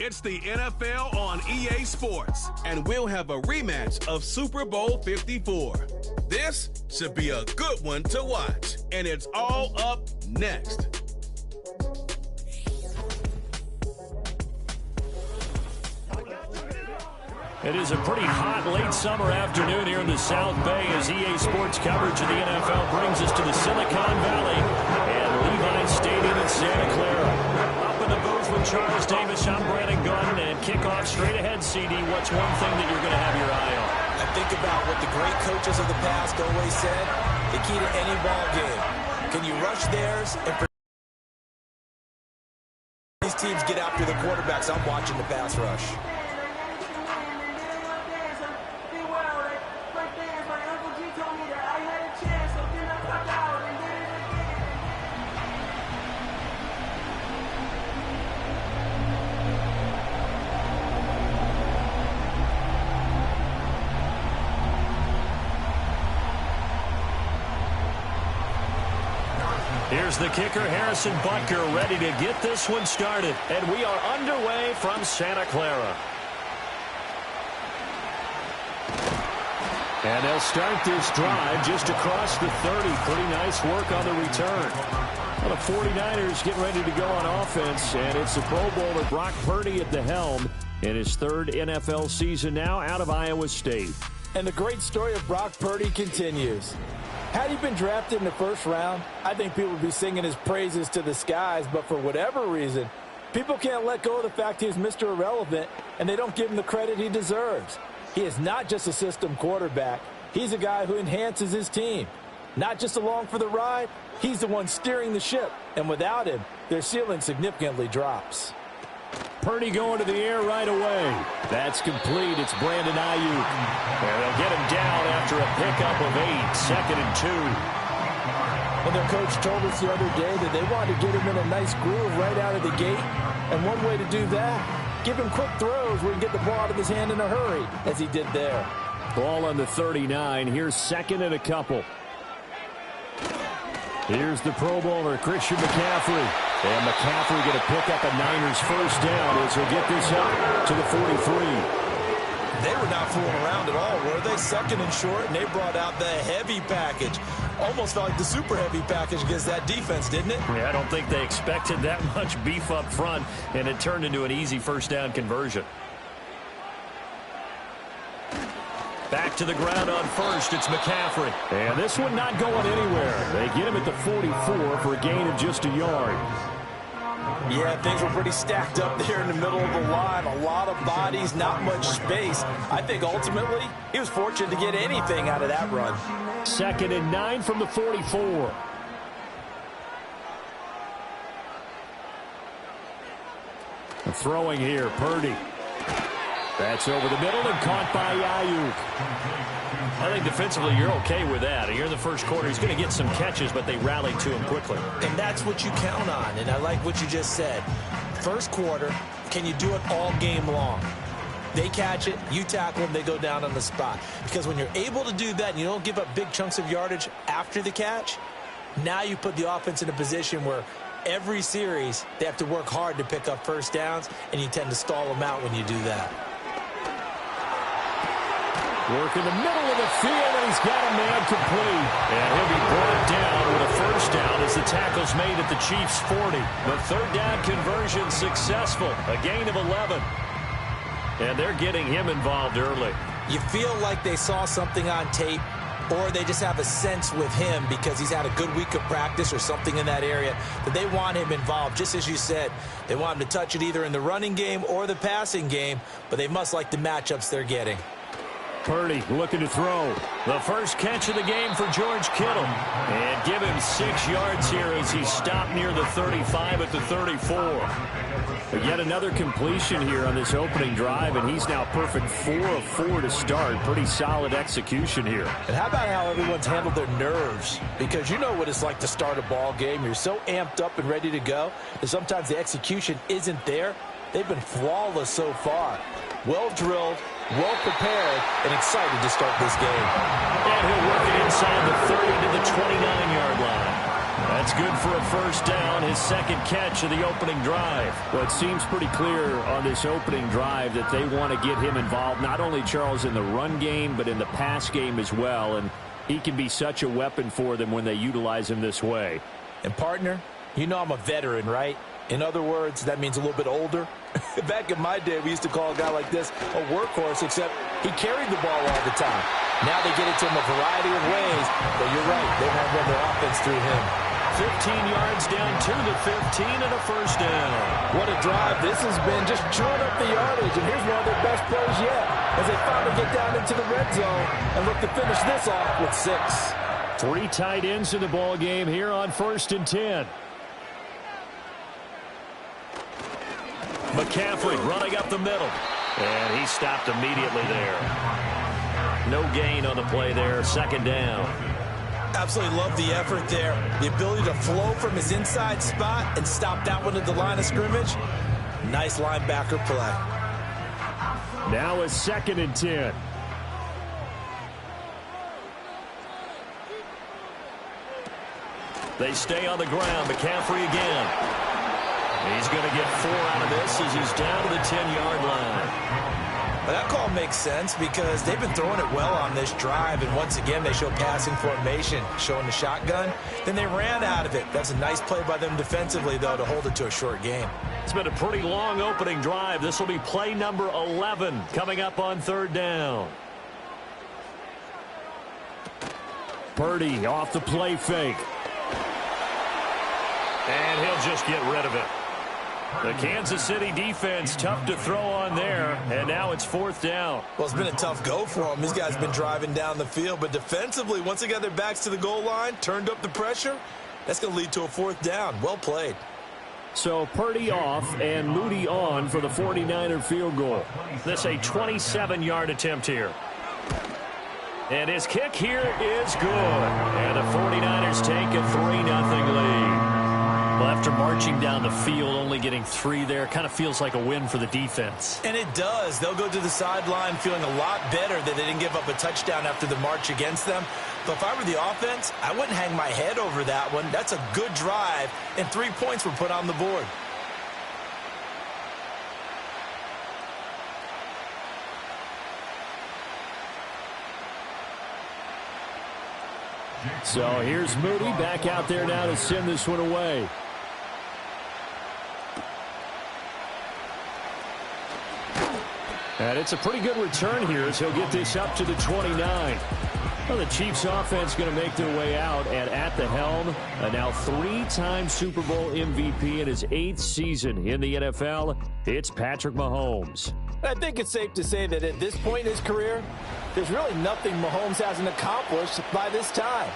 It's the NFL on EA Sports, and we'll have a rematch of Super Bowl 54. This should be a good one to watch, and it's all up next. It is a pretty hot late summer afternoon here in the South Bay as EA Sports coverage of the NFL brings us to the Silicon Valley and Levi Stadium in Santa Clara. Up in the booth with Charles Davis, I'm Brandon Gunn, and kickoff straight ahead, CD. What's one thing that you're going to have your eye on? I think about what the great coaches of the past always said, the key to any ball game. Can you rush theirs and these teams get after the quarterbacks? I'm watching the pass rush. Here's the kicker, Harrison Butker, ready to get this one started. And we are underway from Santa Clara. And they'll start this drive just across the 30. Pretty nice work on the return. Well, the 49ers getting ready to go on offense, and it's the Pro Bowler Brock Purdy at the helm in his third NFL season now out of Iowa State. And the great story of Brock Purdy continues. Had he been drafted in the first round, I think people would be singing his praises to the skies, but for whatever reason, people can't let go of the fact he's Mr. Irrelevant, and they don't give him the credit he deserves. He is not just a system quarterback. He's a guy who enhances his team. Not just along for the ride, he's the one steering the ship, and without him, their ceiling significantly drops. Purdy going to the air right away. That's complete. It's Brandon Ayuk. And they'll get him down after a pickup of 8, 2nd and 2. And their coach told us the other day that they wanted to get him in a nice groove right out of the gate. And one way to do that, give him quick throws where he can get the ball out of his hand in a hurry, as he did there. Ball on the 39. Here's 2nd and a couple. Here's the Pro Bowler, Christian McCaffrey. And McCaffrey going to pick up a Niners first down as he'll get this up to the 43. They were not fooling around at all, were they? 2nd and short, and they brought out the heavy package. Almost felt like the super heavy package against that defense, didn't it? Yeah, I don't think they expected that much beef up front, and it turned into an easy first down conversion. Back to the ground on first, it's McCaffrey. And this one not going anywhere. They get him at the 44 for a gain of just a yard. Yeah, things were pretty stacked up there in the middle of the line. A lot of bodies, not much space. I think ultimately he was fortunate to get anything out of that run. 2nd and 9 from the 44. Throwing here, Purdy. That's over the middle and caught by Ayuk. I think defensively you're okay with that. Here in the first quarter, he's going to get some catches, but they rallied to him quickly. And that's what you count on, and I like what you just said. First quarter, can you do it all game long? They catch it, you tackle them, they go down on the spot. Because when you're able to do that and you don't give up big chunks of yardage after the catch, now you put the offense in a position where every series they have to work hard to pick up first downs, and you tend to stall them out when you do that. Work in the middle of the field, and he's got a man complete. And he'll be brought down with a first down as the tackle's made at the Chiefs' 40. The third down conversion successful, a gain of 11. And they're getting him involved early. You feel like they saw something on tape, or they just have a sense with him because he's had a good week of practice or something in that area that they want him involved. Just as you said, they want him to touch it either in the running game or the passing game, but they must like the matchups they're getting. Purdy looking to throw. The first catch of the game for George Kittle. And give him 6 yards here as he stopped near the 35 at the 34. But yet another completion here on this opening drive, and he's now perfect 4 of 4 to start. Pretty solid execution here. And how about how everyone's handled their nerves? Because you know what it's like to start a ball game. You're so amped up and ready to go that sometimes the execution isn't there. They've been flawless so far. Well drilled, well prepared, and excited to start this game. And he'll work it inside the 30 to the 29-yard line. That's good for a first down, his second catch of the opening drive. Well, it seems pretty clear on this opening drive that they want to get him involved, not only, Charles, in the run game, but in the pass game as well. And he can be such a weapon for them when they utilize him this way. And, partner, you know I'm a veteran, right? In other words, that means a little bit older. Back in my day, we used to call a guy like this a workhorse, except he carried the ball all the time. Now they get it to him a variety of ways, but you're right, they won't run their offense through him. 15 yards down to the 15 and a first down. What a drive this has been, just chewing up the yardage, and here's one of their best plays yet as they finally get down into the red zone and look to finish this off with 6. 3 tight ends in the ball game here on 1st and 10. McCaffrey running up the middle. And he stopped immediately there. No gain on the play there. 2nd down. Absolutely love the effort there. The ability to flow from his inside spot and stop that one at the line of scrimmage. Nice linebacker play. Now a 2nd and 10. They stay on the ground. McCaffrey again. He's going to get 4 out of this as he's down to the 10-yard line. Well, that call makes sense because they've been throwing it well on this drive, and once again they show passing formation, showing the shotgun. Then they ran out of it. That's a nice play by them defensively, though, to hold it to a short game. It's been a pretty long opening drive. This will be play number 11 coming up on 3rd down. Purdy off the play fake. And he'll just get rid of it. The Kansas City defense, tough to throw on there, and now it's 4th down. Well, it's been a tough go for them. These guys have been driving down the field, but defensively, once they got their backs to the goal line, turned up the pressure, that's going to lead to a 4th down. Well played. So Purdy off and Moody on for the 49er field goal. This a 27-yard attempt here. And his kick here is good. And the 49ers take a 3-0 lead. Well, after marching down the field, only getting 3 there, kind of feels like a win for the defense. And it does. They'll go to the sideline feeling a lot better that they didn't give up a touchdown after the march against them. But if I were the offense, I wouldn't hang my head over that one. That's a good drive, and 3 points were put on the board. So here's Moody back out there now to send this one away. And it's a pretty good return here as he'll get this up to the 29. Well, the Chiefs offense going to make their way out, and at the helm, a now 3-time Super Bowl MVP in his 8th season in the NFL, it's Patrick Mahomes. I think it's safe to say that at this point in his career, there's really nothing Mahomes hasn't accomplished by this time.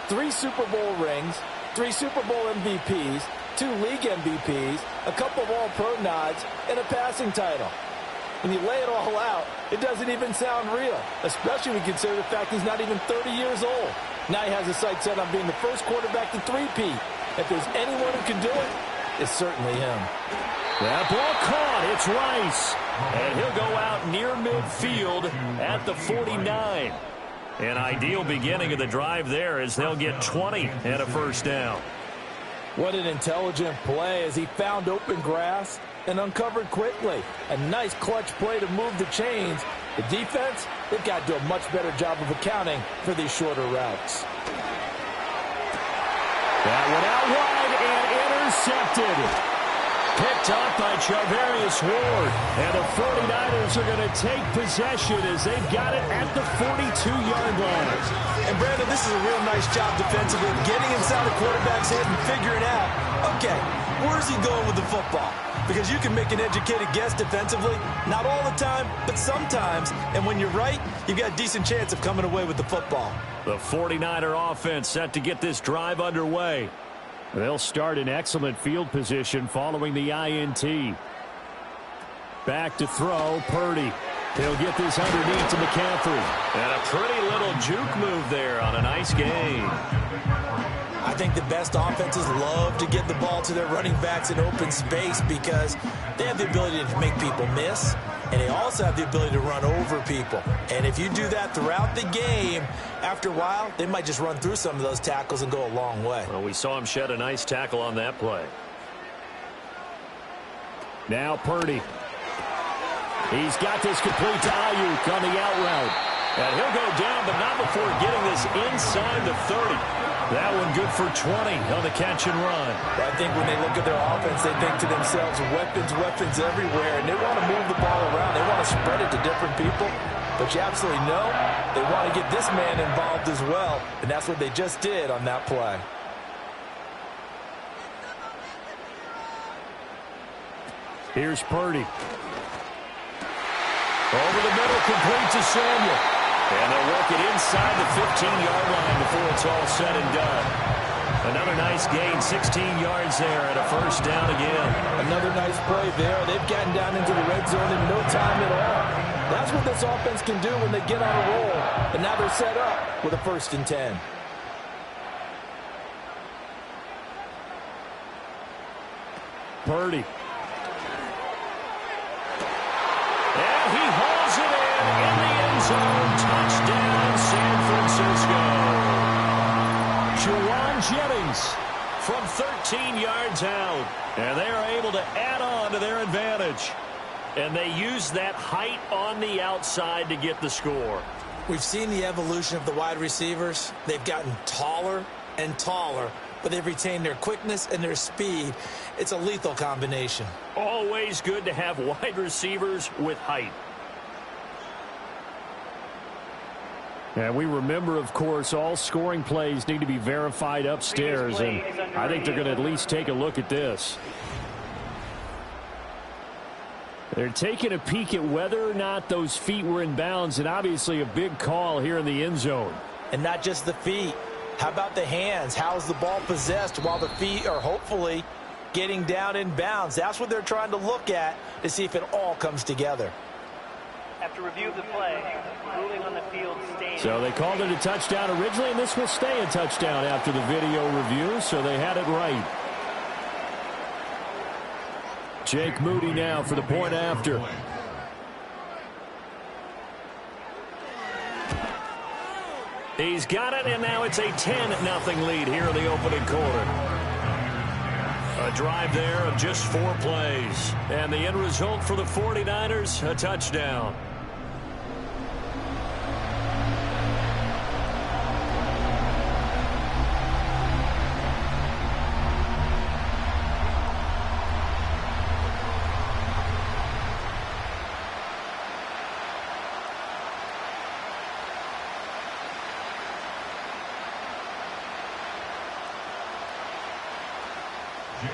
3 Super Bowl rings, 3 Super Bowl MVPs, 2 league MVPs, a couple of all-pro nods, and a passing title. When you lay it all out, it doesn't even sound real, especially when you consider the fact he's not even 30 years old. Now he has his sights set on being the first quarterback to three-peat. If there's anyone who can do it, it's certainly him. That ball caught. It's Rice. And he'll go out near midfield at the 49. An ideal beginning of the drive there as they'll get 20 and a first down. What an intelligent play as he found open grass and uncovered quickly. A nice clutch play to move the chains. The defense, they've got to do a much better job of accounting for these shorter routes. That went out wide and intercepted. Picked up by Charvarius Ward. And the 49ers are going to take possession as they've got it at the 42-yard line. And, Brandon, this is a real nice job defensively, getting inside the quarterback's head and figuring out, okay, where's he going with the football? Because you can make an educated guess defensively, not all the time, but sometimes. And when you're right, you've got a decent chance of coming away with the football. The 49er offense set to get this drive underway. They'll start in excellent field position following the INT. Back to throw, Purdy. He'll get this underneath to McCaffrey. And a pretty little juke move there on a nice gain. I think the best offenses love to get the ball to their running backs in open space because they have the ability to make people miss. and they also have the ability to run over people. And if you do that throughout the game, after a while, they might just run through some of those tackles and go a long way. Well, we saw him shed a nice tackle on that play. Now Purdy. He's got this complete to Ayuk on the out route. And he'll go down, but not before getting this inside the 30. That one good for 20 on the catch and run. I think when they look at their offense, they think to themselves, weapons everywhere, and they want to move the ball around. They want to spread it to different people. But you absolutely know they want to get this man involved as well, and that's what they just did on that play. Here's Purdy. Over the middle, complete to Samuel. And they'll work it inside the 15-yard line before it's all said and done. Another nice gain, 16 yards there, and a first down again. Another nice play there. They've gotten down into the red zone in no time at all. That's what this offense can do when they get on a roll. And now they're set up with a 1st and 10. Purdy. And he hauls it in the end zone. Touchdown, San Francisco. Juwan Jennings from 13 yards out. And they are able to add on to their advantage. And they use that height on the outside to get the score. We've seen the evolution of the wide receivers. They've gotten taller and taller, but they've retained their quickness and their speed. It's a lethal combination. Always good to have wide receivers with height. And we remember, of course, all scoring plays need to be verified upstairs, and I think they're going to at least take a look at this. They're taking a peek at whether or not those feet were in bounds, and obviously a big call here in the end zone. And not just the feet. How about the hands? How's the ball possessed while the feet are hopefully getting down in bounds? That's what they're trying to look at to see if it all comes together. After review of the play, ruling on the field staying. So they called it a touchdown originally, and this will stay a touchdown after the video review, so they had it right. Jake Moody now for the point after. He's got it, and now it's a 10-0 lead here in the opening quarter. A drive there of just 4 plays. And the end result for the 49ers, a touchdown.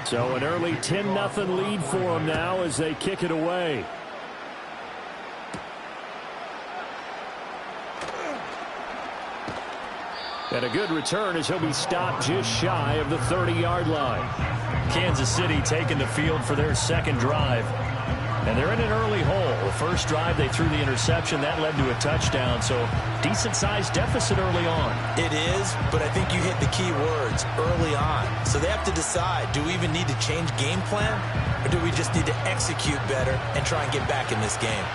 So an early 10-0 lead for them now as they kick it away. And a good return as he'll be stopped just shy of the 30-yard line. Kansas City taking the field for their second drive. And they're in an early hole. The first drive, they threw the interception. That led to a touchdown. So decent-sized deficit early on. It is, but I think you hit the key words, early on. So they have to decide, do we even need to change game plan? Or do we just need to execute better and try and get back in this game?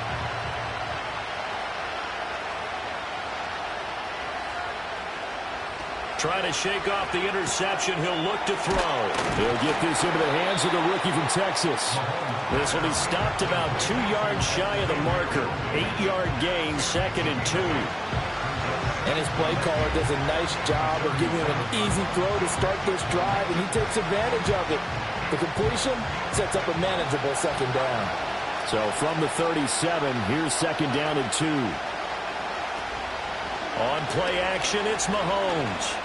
Trying to shake off the interception. He'll look to throw. He'll get this into the hands of the rookie from Texas. This will be stopped about 2 yards shy of the marker. 8-yard gain, 2nd and 2. And his play caller does a nice job of giving him an easy throw to start this drive, and he takes advantage of it. The completion sets up a manageable 2nd down. So from the 37, here's 2nd down and 2. On play action, it's Mahomes.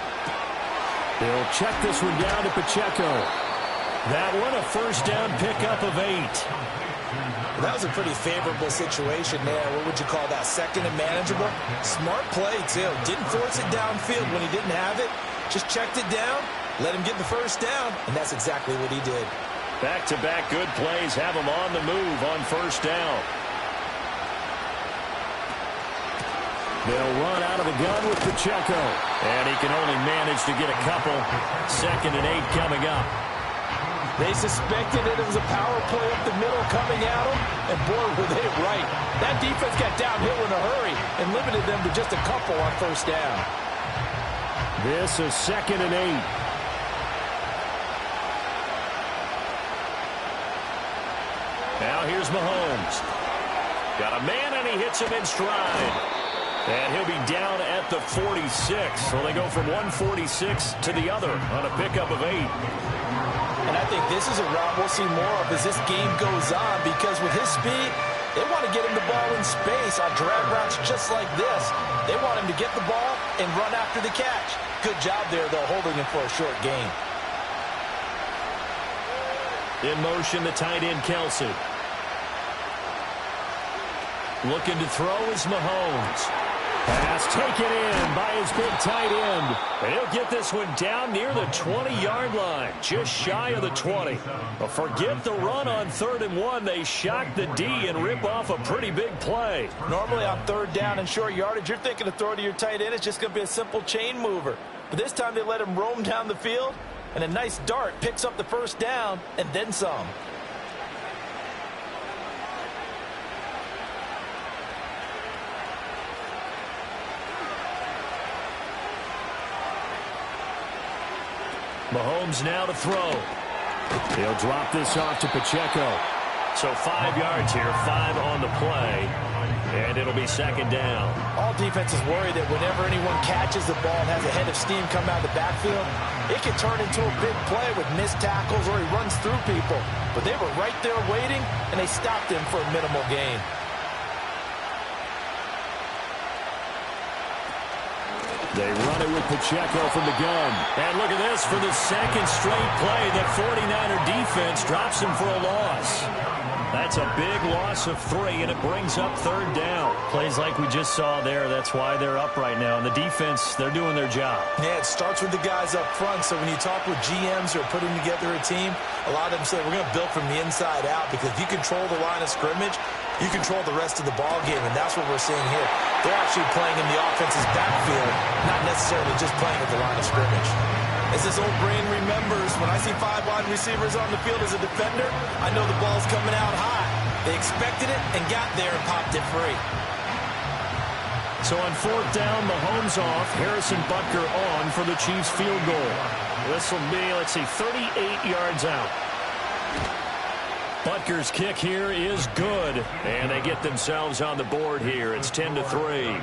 They'll check this one down to Pacheco. That one a first down pickup of 8. That was a pretty favorable situation there. What would you call that? 2nd and manageable? Smart play, too. Didn't force it downfield when he didn't have it. Just checked it down, let him get the first down, and that's exactly what he did. Back-to-back good plays have him on the move on first down. They'll run out of the gun with Pacheco. And he can only manage to get a couple. 2nd and 8 coming up. They suspected it was a power play up the middle coming at them, and boy, were they right. That defense got downhill in a hurry and limited them to just a couple on first down. This is 2nd and 8. Now here's Mahomes. Got a man, and he hits him in stride. And he'll be down at the 46. So they go from 146 to the other on a pickup of 8. And I think this is a route we'll see more of as this game goes on, because with his speed, they want to get him the ball in space on drag routes just like this. They want him to get the ball and run after the catch. Good job there, though, holding him for a short gain. In motion, the tight end, Kelsey. Looking to throw is Mahomes. Pass taken in by his big tight end. And he'll get this one down near the 20-yard line, just shy of the 20. But forget the run on 3rd and 1. They shock the D and rip off a pretty big play. Normally on 3rd down and short yardage, you're thinking to throw to your tight end. It's just going to be a simple chain mover. But this time they let him roam down the field, and a nice dart picks up the first down and then some. Mahomes now to throw. He'll drop this off to Pacheco. So 5 yards here, 5 on the play, and it'll be 2nd down. All defenses worry that whenever anyone catches the ball and has a head of steam come out of the backfield, it can turn into a big play with missed tackles or he runs through people. But they were right there waiting, and they stopped him for a minimal gain. They run it with Pacheco from the gun. And look at this for the 2nd straight play. That 49er defense drops him for a loss. That's a big loss of 3, and it brings up 3rd down. Plays like we just saw there. That's why they're up right now. And the defense, they're doing their job. Yeah, it starts with the guys up front. So when you talk with GMs who are putting together a team, a lot of them say we're going to build from the inside out, because if you control the line of scrimmage, you control the rest of the ball game, and that's what we're seeing here. They're actually playing in the offense's backfield, not necessarily just playing at the line of scrimmage. As this old brain remembers, when I see 5 wide receivers on the field as a defender, I know the ball's coming out high. They expected it and got there and popped it free. So on 4th down, Mahomes off, Harrison Butker on for the Chiefs field goal. This will be, 38 yards out. Butker's kick here is good, and they get themselves on the board here. It's 10-3.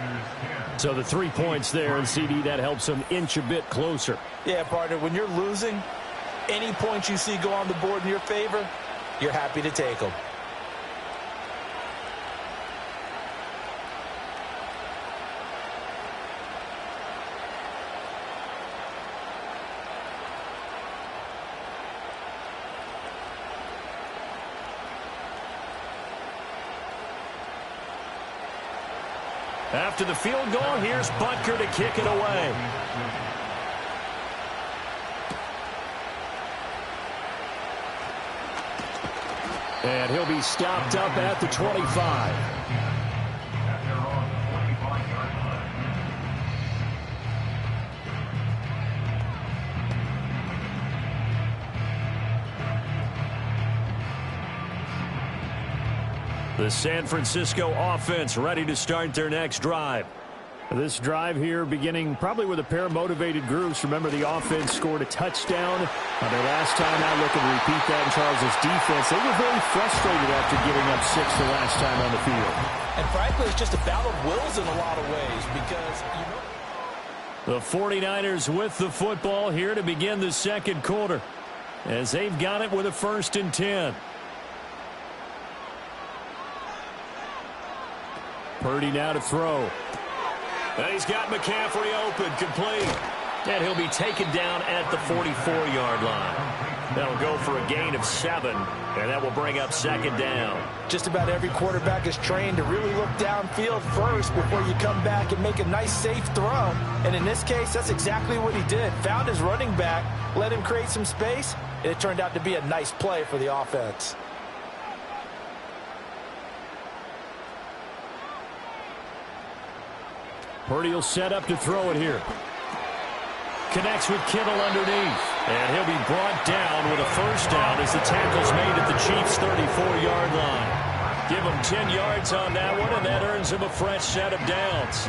So the 3 points there, and CD, that helps them inch a bit closer. Yeah, partner, when you're losing, any points you see go on the board in your favor, you're happy to take them. After the field goal, here's Butker to kick it away. And he'll be stopped up at the 25. The San Francisco offense ready to start their next drive. This drive here beginning probably with a pair of motivated groups. Remember, the offense scored a touchdown on their last time out. Looking to repeat that in Charles' defense. They were very frustrated after giving up 6 the last time on the field. And frankly, it's just a battle of wills in a lot of ways, because the 49ers with the football here to begin the 2nd quarter, as they've got it with a 1st and 10. Purdy now to throw. And he's got McCaffrey open, complete. And he'll be taken down at the 44-yard line. That'll go for a gain of 7, and that will bring up 2nd down. Just about every quarterback is trained to really look downfield first before you come back and make a nice, safe throw. And in this case, that's exactly what he did. Found his running back, let him create some space, and it turned out to be a nice play for the offense. Purdy will set up to throw it here. Connects with Kittle underneath. And he'll be brought down with a first down as the tackle's made at the Chiefs' 34-yard line. Give him 10 yards on that one, and that earns him a fresh set of downs.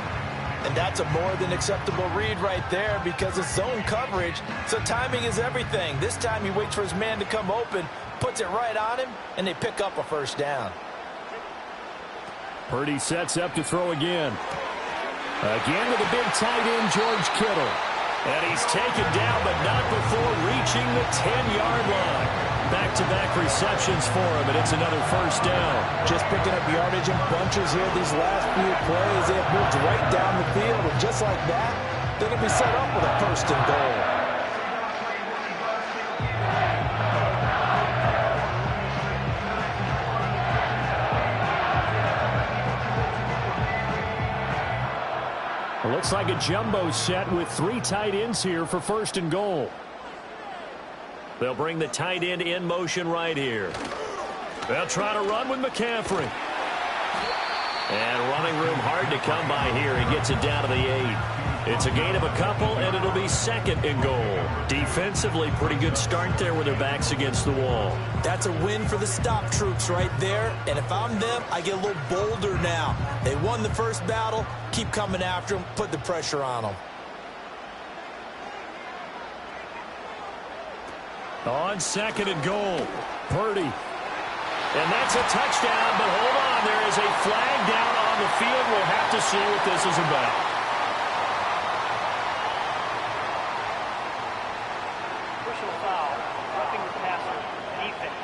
And that's a more than acceptable read right there because it's zone coverage, so timing is everything. This time he waits for his man to come open, puts it right on him, and they pick up a first down. Purdy sets up to throw again. Again to the big tight end, George Kittle. And he's taken down, but not before reaching the 10-yard line. Back-to-back receptions for him, and it's another first down. Just picking up yardage in bunches here these last few plays. They have moved right down the field, and just like that, they're going to be set up with a first and goal. It looks like a jumbo set with 3 tight ends here for first and goal. They'll bring the tight end in motion right here. They'll try to run with McCaffrey. And running room hard to come by here. He gets it down to the 8. It's a gain of a couple, and it'll be second and goal. Defensively, pretty good start there with their backs against the wall. That's a win for the stop troops right there. And if I'm them, I get a little bolder now. They won the first battle. Keep coming after them. Put the pressure on them. On second and goal, Purdy. And that's a touchdown, but hold on. There is a flag down on the field. We'll have to see what this is about. Personal foul, roughing the passer, defense.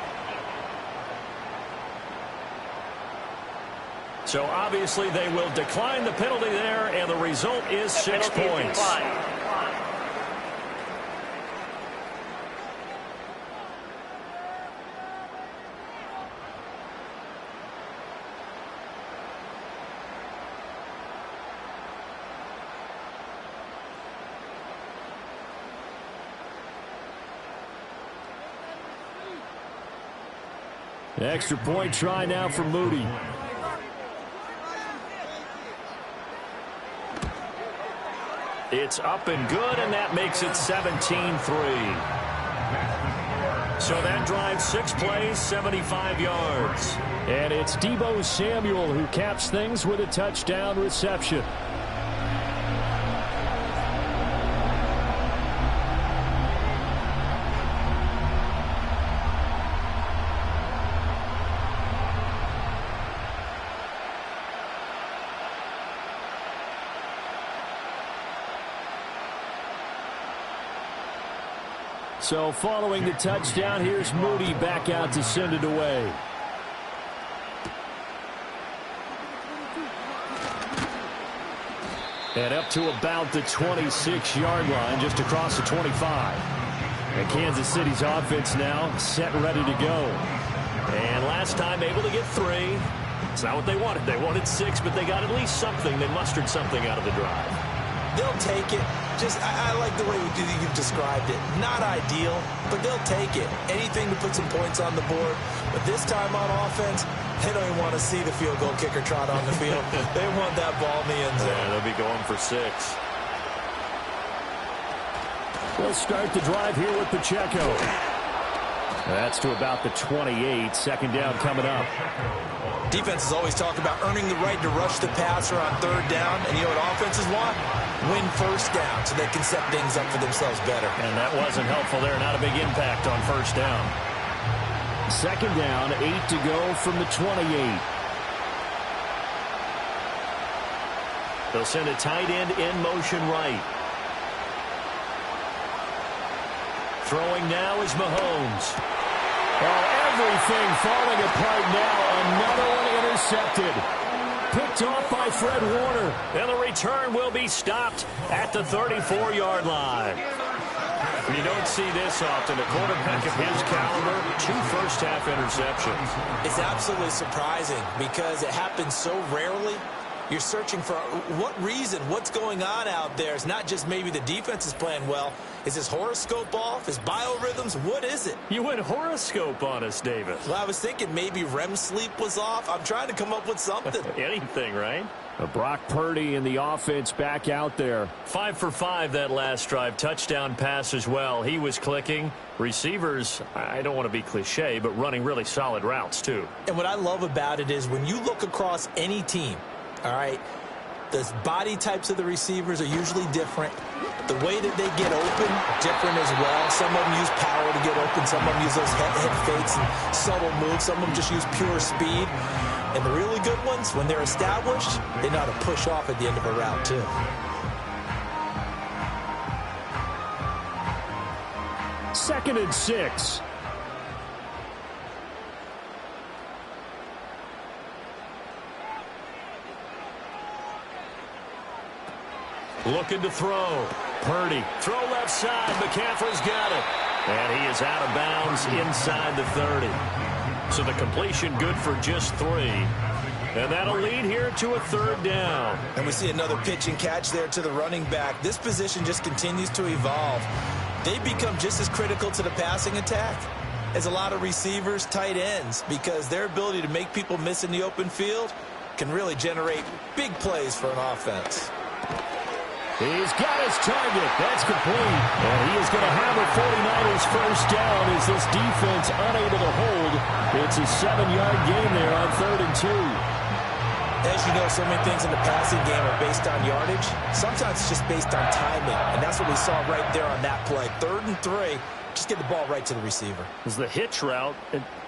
So obviously they will decline the penalty there, and the result is 6 points. Extra point try now for Moody. It's up and good, and that makes it 17-3. So that drives 6 plays, 75 yards. And it's Deebo Samuel who caps things with a touchdown reception. So following the touchdown, here's Moody back out to send it away. And up to about the 26-yard line, just across the 25. And Kansas City's offense now set and ready to go. And last time able to get 3. It's not what they wanted. They wanted 6, but they got at least something. They mustered something out of the drive. They'll take it. I like the way you've described it. Not ideal, but they'll take it. Anything to put some points on the board. But this time on offense, they don't even want to see the field goal kicker trot on the field. They want that ball in the end zone. Yeah, they'll be going for 6. We'll start the drive here with Pacheco. That's to about the 28. Second down coming up. Defenses always talk about earning the right to rush the passer on third down. And you know what offenses want? Win first down so they can set things up for themselves better. And that wasn't helpful there. Not a big impact on first down. Second down, 8 to go from the 28. They'll send a tight end in motion right. Throwing now is Mahomes. Oh, everything falling apart now. Another one intercepted. Picked off by Fred Warner. And the return will be stopped at the 34-yard line. You don't see this often. A quarterback of his caliber, 2 first-half interceptions. It's absolutely surprising because it happens so rarely. You're searching for what reason, what's going on out there. It's not just maybe the defense is playing well. Is his horoscope off? His biorhythms? What is it? You went horoscope on us, Davis. Well, I was thinking maybe REM sleep was off. I'm trying to come up with something. Anything, right? Brock Purdy and the offense back out there. 5 for 5 that last drive. Touchdown pass as well. He was clicking. Receivers, I don't want to be cliche, but running really solid routes too. And what I love about it is when you look across any team, all right, the body types of the receivers are usually different. The way that they get open, different as well. Some of them use power to get open. Some of them use those head fakes and subtle moves. Some of them just use pure speed. And the really good ones, when they're established, they know how to push off at the end of a route, too. Second and 6. Looking to throw. Purdy. Throw left side. McCaffrey's got it. And he is out of bounds inside the 30. So the completion good for just 3. And that'll lead here to a 3rd down. And we see another pitch and catch there to the running back. This position just continues to evolve. They become just as critical to the passing attack as a lot of receivers, tight ends, because their ability to make people miss in the open field can really generate big plays for an offense. He's got his target. That's complete. And he is going to have a 49ers first down as this defense unable to hold. It's a 7-yard gain there on 3rd and 2. As you know, so many things in the passing game are based on yardage. Sometimes it's just based on timing. And that's what we saw right there on that play. 3rd and 3. Just get the ball right to the receiver. Is the hitch route.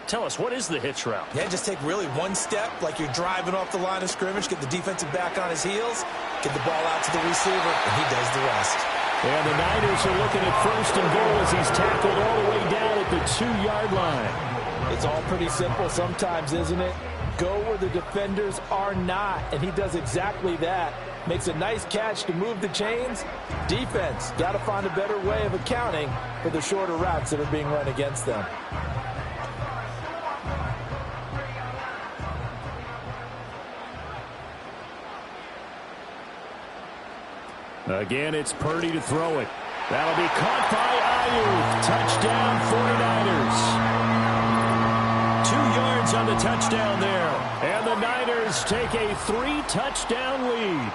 Tell us, what is the hitch route? Yeah, just take really one step like you're driving off the line of scrimmage, get the defensive back on his heels, get the ball out to the receiver, and he does the rest. And the Niners are looking at 1st and goal as he's tackled all the way down at the 2-yard line. It's all pretty simple sometimes, isn't it? Go where the defenders are not, and he does exactly that. Makes a nice catch to move the chains. Defense, got to find a better way of accounting for the shorter routes that are being run against them. Again, it's Purdy to throw it. That'll be caught by Ayuk. Touchdown, 49ers. 2 yards on the touchdown there. And the Niners take a 3-touchdown lead.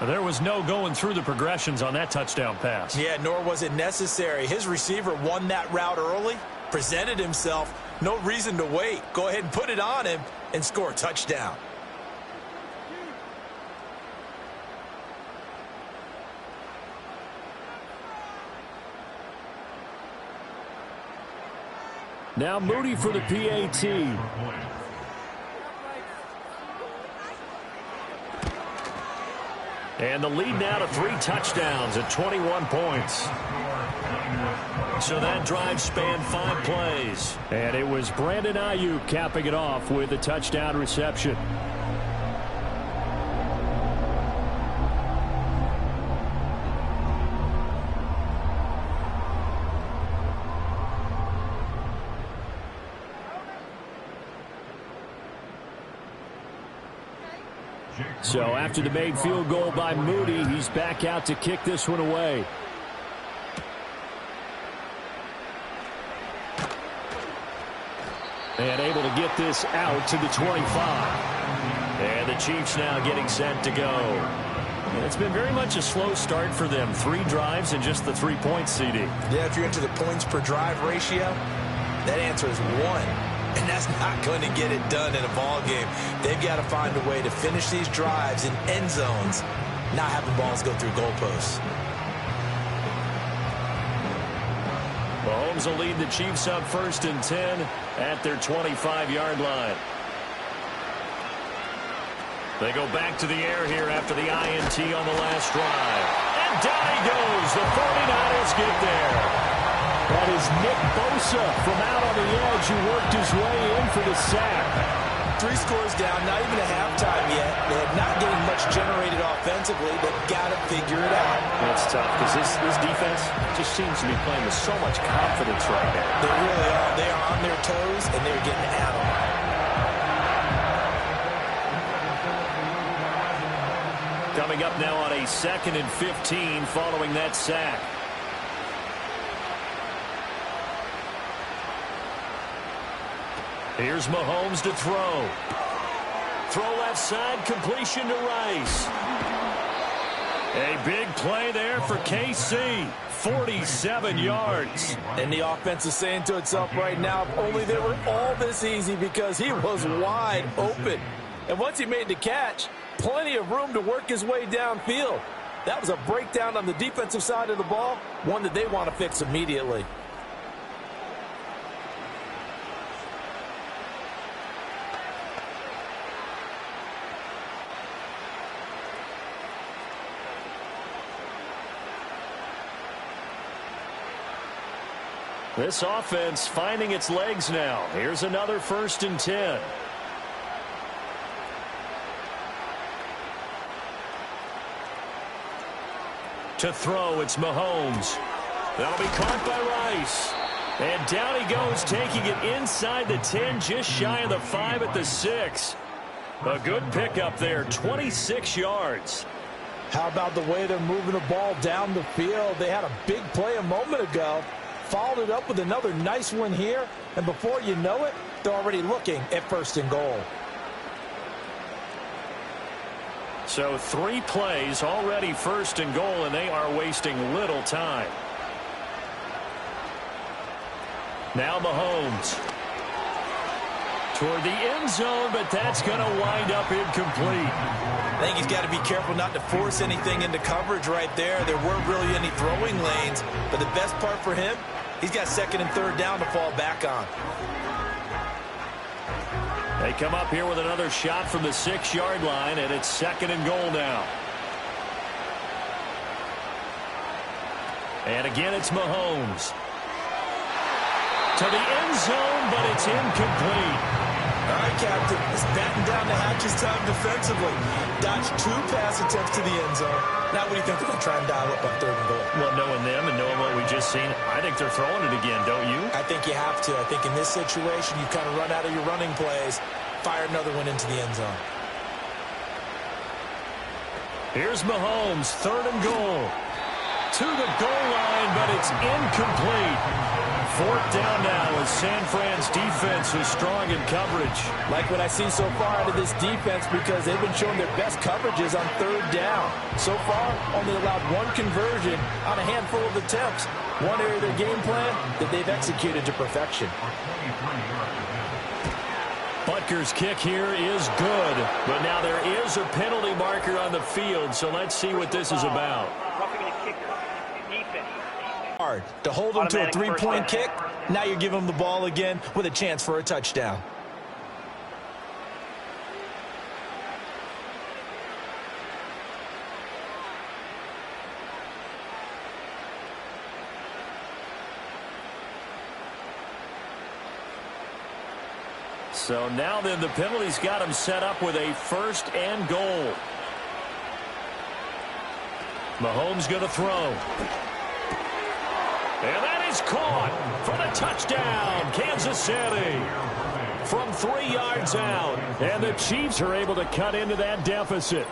There was no going through the progressions on that touchdown pass. Yeah, nor was it necessary. His receiver won that route early, presented himself. No reason to wait. Go ahead and put it on him and score a touchdown. Now Moody for the PAT. And the lead now to 3 touchdowns at 21 points. So that drive spanned 5 plays. And it was Brandon Ayuk capping it off with a touchdown reception. So after the made field goal by Moody, he's back out to kick this one away. And able to get this out to the 25. And the Chiefs now getting set to go. And it's been very much a slow start for them. 3 drives and just the 3 points, CD. Yeah, if you're into the points per drive ratio, that answer is 1. And that's not going to get it done in a ball game. They've got to find a way to finish these drives in end zones, not having balls go through goalposts. Mahomes will lead the Chiefs up 1st and 10 at their 25-yard line. They go back to the air here after the INT on the last drive. And down he goes. The 49ers get there. That is Nick Bosa from out on the edge who worked his way in for the sack. 3 scores down, not even at halftime yet. They're not getting much generated offensively. They've got to figure it out. It's tough because this defense just seems to be playing with so much confidence right now. They really are. They are on their toes, and they're getting at them. Coming up now on a 2nd and 15 following that sack. Here's Mahomes to throw. throw left side, completion to Rice. A big play there for KC. 47 yards. And the offense is saying to itself right now, if only they were all this easy, because he was wide open. And once he made the catch, plenty of room to work his way downfield. That was a breakdown on the defensive side of the ball, one that they want to fix immediately. This offense finding its legs now. Here's another 1st and 10. To throw, it's Mahomes. That'll be caught by Rice. And down he goes, taking it inside the 10, just shy of the 5 at the 6. A good pickup there, 26 yards. How about the way they're moving the ball down the field? They had a big play a moment ago. Followed it up with another nice one here, and before you know it, they're already looking at 1st and goal. So 3 plays, already 1st and goal, and they are wasting little time. Now Mahomes. Toward the end zone, but that's going to wind up incomplete. I think he's got to be careful not to force anything into coverage right there. There weren't really any throwing lanes, but the best part for him, he's got 2nd and 3rd down to fall back on. They come up here with another shot from the 6-yard line, and it's 2nd and goal now. And again, it's Mahomes. To the end zone, but it's incomplete. All right, Captain, it's batten down the hatches time defensively. Dodged 2 pass attempts to the end zone. Now what do you think they're going to try and dial up on 3rd and goal? Well, knowing them and knowing what we just seen, I think they're throwing it again, don't you? I think you have to. I think in this situation, you kind of run out of your running plays, fire another one into the end zone. Here's Mahomes, 3rd and goal. To the goal line, but it's incomplete. 4th down now as San Fran's defense is strong in coverage. Like what I see so far out of this defense, because they've been showing their best coverages on 3rd down. So far, only allowed 1 conversion on a handful of attempts. One area of their game plan that they've executed to perfection. Butker's kick here is good, but now there is a penalty marker on the field, so let's see what this is about. Roughing the kicker. Defense. Hard to hold them to a 3-point kick. Now you're giving them the ball again with a chance for a touchdown. So now then the penalty's got him set up with a 1st and goal. Mahomes going to throw. And that is caught for the touchdown, Kansas City. From 3 yards out. And the Chiefs are able to cut into that deficit.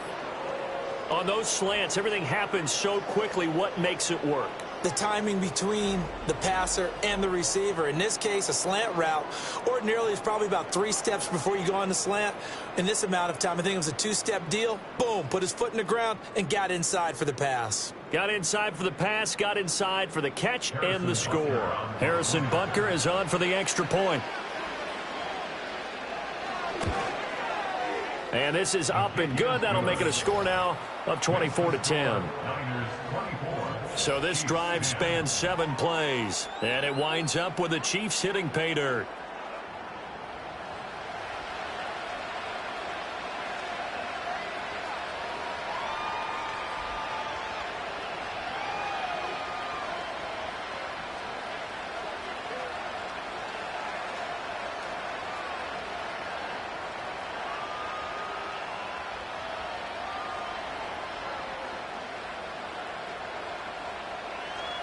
On those slants, everything happens so quickly. What makes it work? The timing between the passer and the receiver. In this case, a slant route ordinarily is probably about 3 steps before you go on the slant. In this amount of time, I think it was a 2-step deal. Boom, put his foot in the ground and got inside for the pass. Got inside for the pass, got inside for the catch and the score. Harrison Butker is on for the extra point. And this is up and good. That'll make it a score now of 24-10. So this drive spans 7 plays, and it winds up with the Chiefs hitting pay dirt.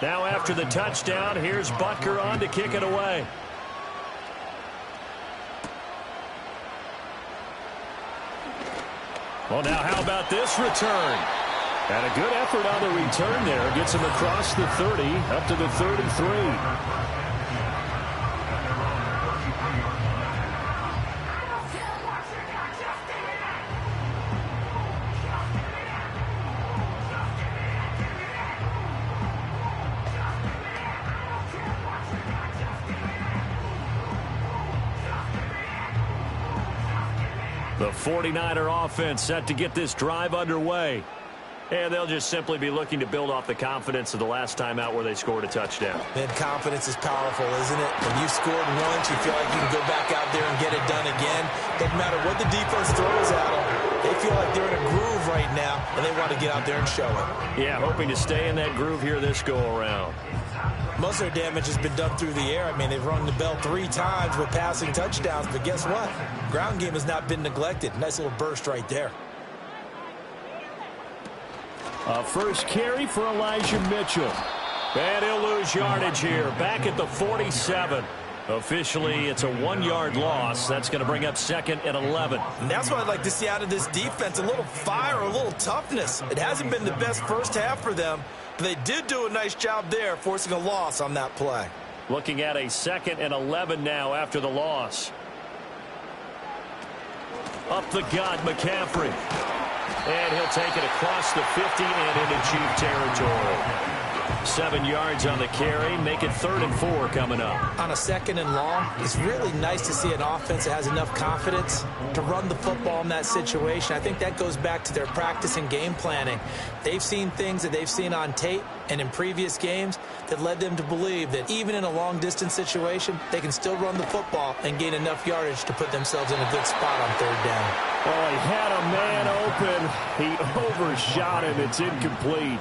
Now after the touchdown, here's Butker on to kick it away. Well, now how about this return? And a good effort on the return there. Gets him across the 30, up to the 33. The 49er offense set to get this drive underway. And they'll just simply be looking to build off the confidence of the last time out where they scored a touchdown. Man, confidence is powerful, isn't it? When you've scored once, you feel like you can go back out there and get it done again. Doesn't matter what the defense throws at them. They feel like they're in a groove right now, and they want to get out there and show it. Yeah, hoping to stay in that groove here this go-around. Most of their damage has been done through the air. I mean, they've rung the bell 3 times with passing touchdowns, but guess what? Ground game has not been neglected. Nice little burst right there. First carry for Elijah Mitchell. And he'll lose yardage here. Back at the 47. Officially, it's a 1-yard loss. That's going to bring up 2nd and 11. And that's what I'd like to see out of this defense. A little fire, a little toughness. It hasn't been the best first half for them, but they did do a nice job there, forcing a loss on that play. Looking at a 2nd and 11 now after the loss. Up the gut, McCaffrey. And he'll take it across the 50 and into Chief territory. 7 yards on the carry. Make it 3rd and 4 coming up. On a 2nd and long, it's really nice to see an offense that has enough confidence to run the football in that situation. I think that goes back to their practice and game planning. They've seen things that they've seen on tape and in previous games that led them to believe that even in a long-distance situation, they can still run the football and gain enough yardage to put themselves in a good spot on 3rd down. Oh, he had a man open. He overshot him. It's incomplete.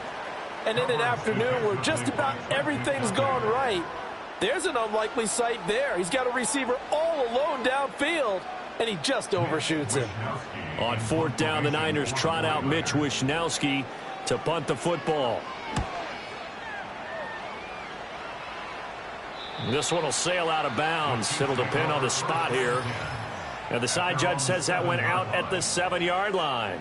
And in an afternoon where just about everything's gone right, there's an unlikely sight there. He's got a receiver all alone downfield, and he just overshoots him. On 4th down, the Niners trot out Mitch Wishnowski to punt the football. This one will sail out of bounds. It'll depend on the spot here. And the side judge says that went out at the 7-yard line.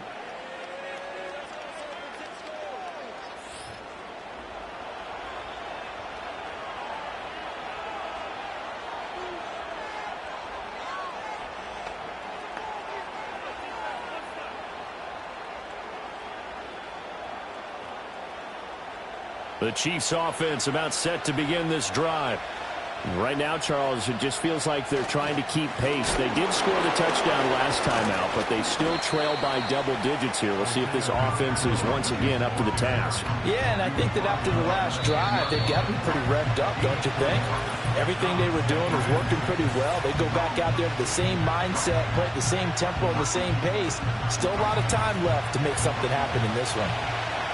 The Chiefs offense about set to begin this drive. Right now, Charles, it just feels like they're trying to keep pace. They did score the touchdown last time out, but they still trail by double digits here. We'll see if this offense is once again up to the task. Yeah, and I think that after the last drive, they've gotten pretty revved up, don't you think? Everything they were doing was working pretty well. They go back out there with the same mindset, play at the same tempo, and the same pace. Still a lot of time left to make something happen in this one.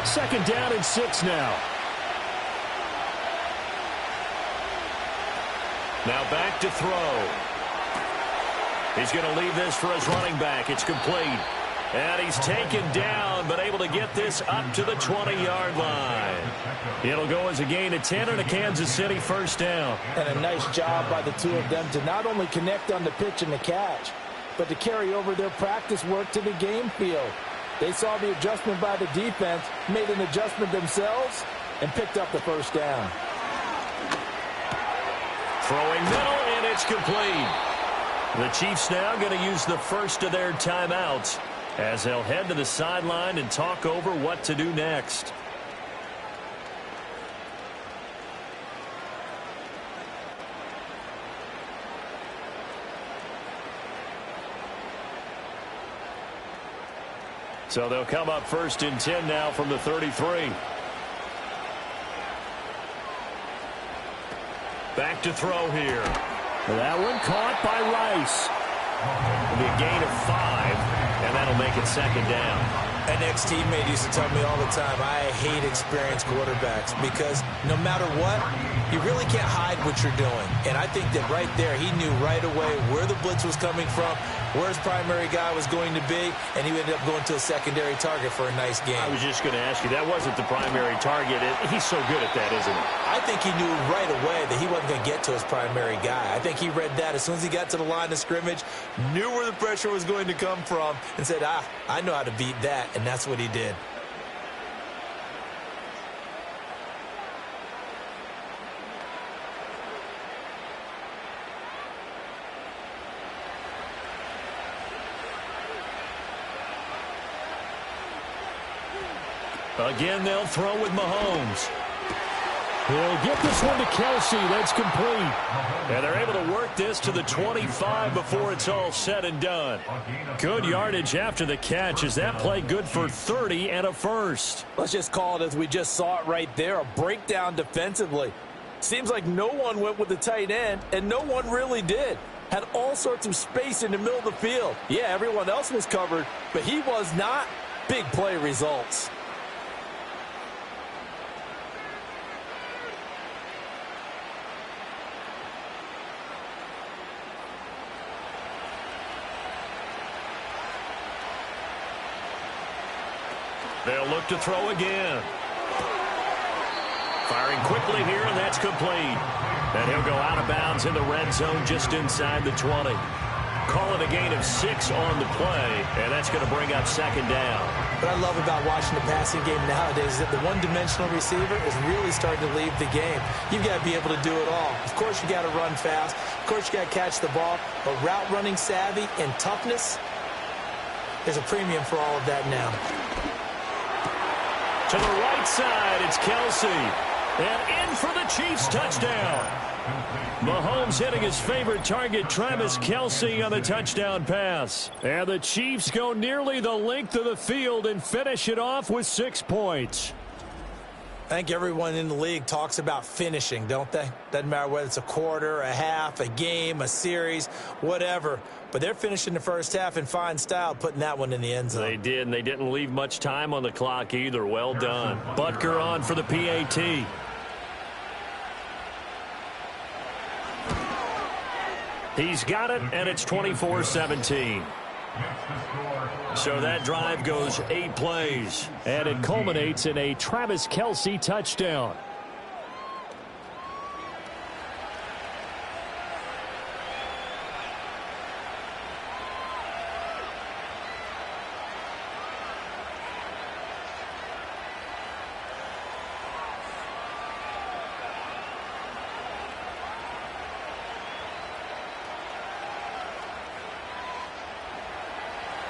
2nd down and 6 now. Now back to throw. He's going to leave this for his running back. It's complete. And he's taken down, but able to get this up to the 20-yard line. It'll go as a gain of 10 and a Kansas City 1st down. And a nice job by the two of them to not only connect on the pitch and the catch, but to carry over their practice work to the game field. They saw the adjustment by the defense, made an adjustment themselves, and picked up the 1st down. Throwing middle, and it's complete. The Chiefs now going to use the first of their timeouts as they'll head to the sideline and talk over what to do next. So they'll come up 1st and 10 now from the 33. Back to throw here. That one caught by Rice. It'll be a gain of 5, and that'll make it 2nd down. An ex-teammate used to tell me all the time, I hate experienced quarterbacks because no matter what, you really can't hide what you're doing. And I think that right there, he knew right away where the blitz was coming from, where his primary guy was going to be, and he ended up going to a secondary target for a nice game. I was just going to ask you, that wasn't the primary target. He's so good at that, isn't he? I think he knew right away that he wasn't going to get to his primary guy. I think he read that as soon as he got to the line of scrimmage, knew where the pressure was going to come from, and said, I know how to beat that, and that's what he did. Again, they'll throw with Mahomes. He'll get this one to Kelsey. That's complete. And they're able to work this to the 25 before it's all said and done. Good yardage after the catch. Is that play good for 30 and a first? Let's just call it as we just saw it right there, a breakdown defensively. Seems like no one went with the tight end, and no one really did. Had all sorts of space in the middle of the field. Yeah, everyone else was covered, but he was not. Big play results. They'll look to throw again. Firing quickly here, and that's complete. And he'll go out of bounds in the red zone just inside the 20. Call it a gain of 6 on the play, and that's going to bring up second down. What I love about watching the passing game nowadays is that the one-dimensional receiver is really starting to leave the game. You've got to be able to do it all. Of course, you got to run fast. Of course, you got to catch the ball. But route running savvy and toughness, there's a premium for all of that now. To the right side, it's Kelsey. And in for the Chiefs touchdown. Mahomes hitting his favorite target, Travis Kelsey, on the touchdown pass. And the Chiefs go nearly the length of the field and finish it off with 6 points. I think everyone in the league talks about finishing, don't they? Doesn't matter whether it's a quarter, a half, a game, a series, whatever. But they're finishing the first half in fine style, putting that one in the end zone. They did, and they didn't leave much time on the clock either. Well done. Butker on for the PAT. He's got it, and it's 24-17. So that drive goes 8 plays. And it culminates in a Travis Kelsey touchdown.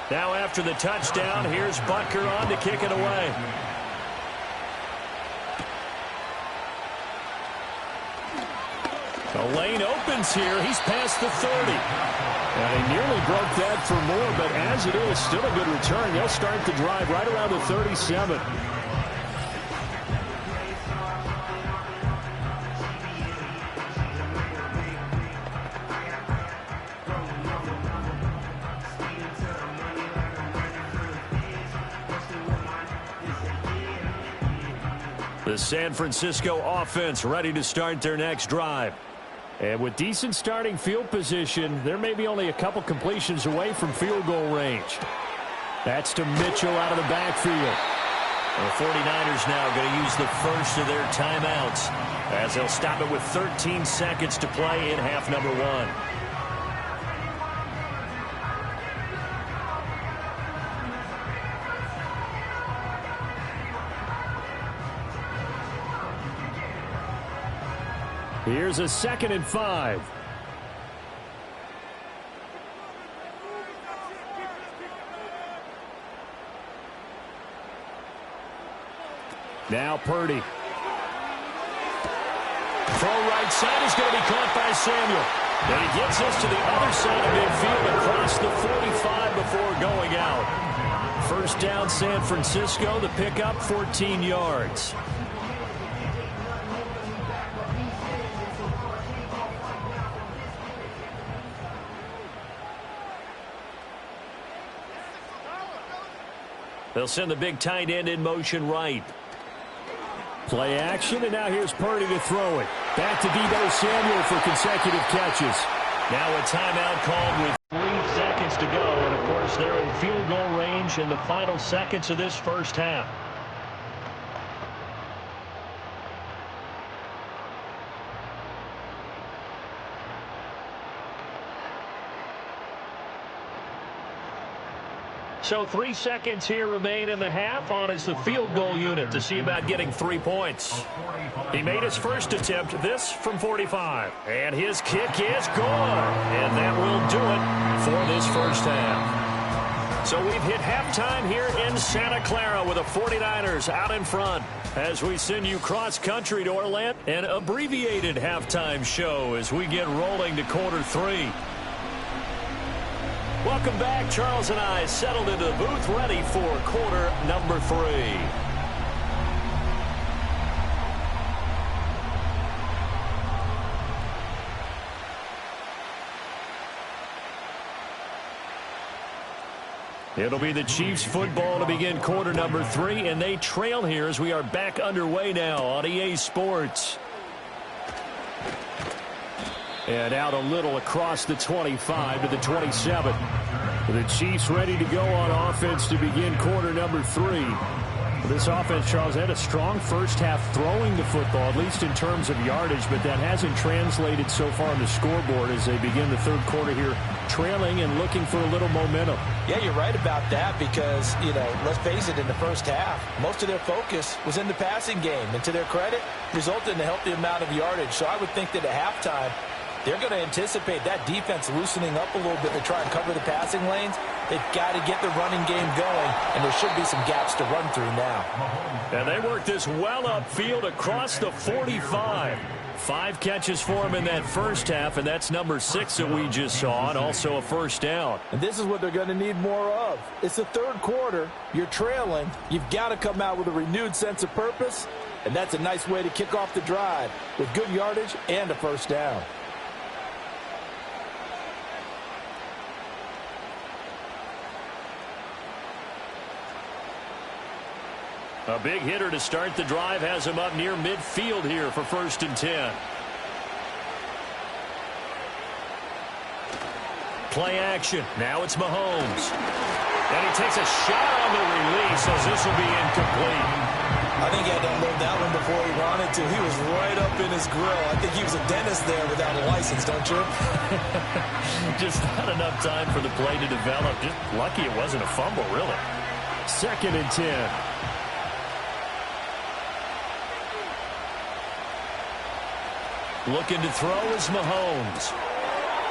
Now after the touchdown, here's Butker on to kick it away. The lane opens here. He's past the 30. And he nearly broke that for more, but as it is, still a good return. They'll start the drive right around the 37. The San Francisco offense ready to start their next drive. And with decent starting field position, there may be only a couple completions away from field goal range. That's to Mitchell out of the backfield. The 49ers now going to use the first of their timeouts as they'll stop it with 13 seconds to play in half number 1. Here's a 2nd and 5. Now Purdy. Throw right side is going to be caught by Samuel. And he gets us to the other side of midfield across the 45 before going out. First down, San Francisco. The pickup, 14 yards. They'll send the big tight end in motion right. Play action, and now here's Purdy to throw it. Back to Deebo Samuel for consecutive catches. Now a timeout called with 3 seconds to go. And, of course, they're in field goal range in the final seconds of this first half. So 3 seconds here remain in the half. On is the field goal unit to see about getting 3 points. He made his first attempt, this from 45. And his kick is good. And that will do it for this first half. So we've hit halftime here in Santa Clara with the 49ers out in front as we send you cross-country to Orlando. An abbreviated halftime show as we get rolling to quarter 3. Welcome back. Charles and I settled into the booth ready for quarter number 3. It'll be the Chiefs football to begin quarter number 3, and they trail here as we are back underway now on EA Sports. And out a little across the 25 to the 27. The Chiefs ready to go on offense to begin quarter number 3. This offense, Charles, had a strong first half throwing the football, at least in terms of yardage, but that hasn't translated so far on the scoreboard as they begin the third quarter here, trailing and looking for a little momentum. Yeah, you're right about that because, let's face it, in the first half, most of their focus was in the passing game. And to their credit, resulted in a healthy amount of yardage. So I would think that at halftime, they're going to anticipate that defense loosening up a little bit to try and cover the passing lanes. They've got to get the running game going, and there should be some gaps to run through now. And they work this well upfield across the 45. 5 catches for him in that first half, and that's number 6 that we just saw, and also a first down. And this is what they're going to need more of. It's the third quarter. You're trailing. You've got to come out with a renewed sense of purpose, and that's a nice way to kick off the drive with good yardage and a first down. A big hitter to start the drive has him up near midfield here for 1st and 10. Play action. Now it's Mahomes. And he takes a shot on the release as this will be incomplete. I think he had to unload that one before he wanted to. He was right up in his grill. I think he was a dentist there without a license, don't you? Just not enough time for the play to develop. Just lucky it wasn't a fumble, really. 2nd and 10. Looking to throw is Mahomes.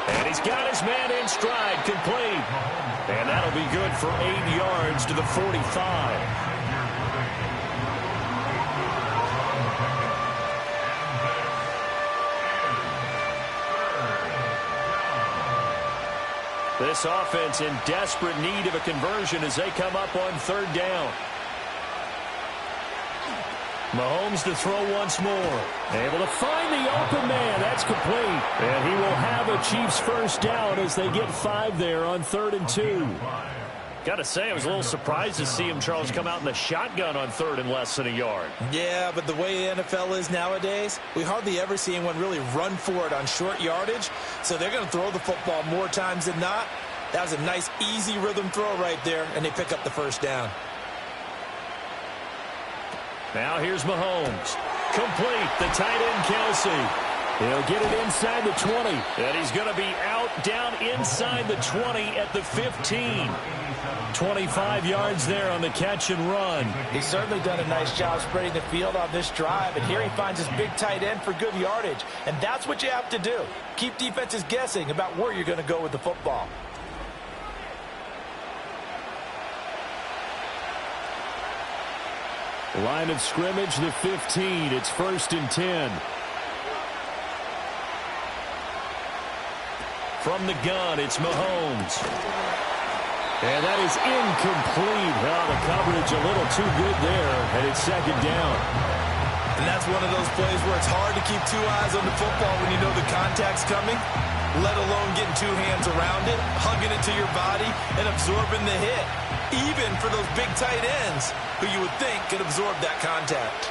And he's got his man in stride, complete. And that'll be good for 8 yards to the 45. This offense in desperate need of a conversion as they come up on 3rd down. Mahomes to throw once more. Able to find the open man. That's complete. And he will have a Chiefs first down as they get 5 there on 3rd and 2. Got to say, I was a little surprised to see him, Charles, come out in the shotgun on 3rd and less than a yard. Yeah, but the way the NFL is nowadays, we hardly ever see anyone really run for it on short yardage. So they're going to throw the football more times than not. That was a nice, easy rhythm throw right there, and they pick up the first down. Now here's Mahomes. Complete. The tight end, Kelsey. He'll get it inside the 20. And he's going to be out down inside the 20 at the 15. 25 yards there on the catch and run. He's certainly done a nice job spreading the field on this drive. And here he finds his big tight end for good yardage. And that's what you have to do. Keep defenses guessing about where you're going to go with the football. Line of scrimmage, the 15. It's 1st and 10. From the gun, it's Mahomes. And that is incomplete. The coverage a little too good there, and it's 2nd down. And that's one of those plays where it's hard to keep 2 eyes on the football when you know the contact's coming, let alone getting 2 hands around it, hugging it to your body, and absorbing the hit. Even for those big tight ends who you would think could absorb that contact.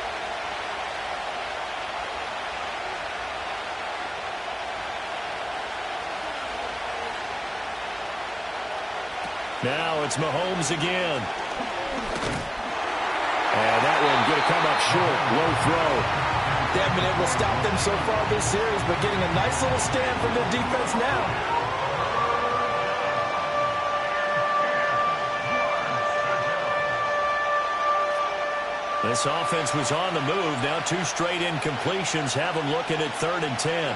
Now it's Mahomes again. And that one going to come up short. Low throw. They haven't been able to stop them so far this series, but getting a nice little stand from their defense now. This offense was on the move. Now 2 straight incompletions have them looking at 3rd and 10.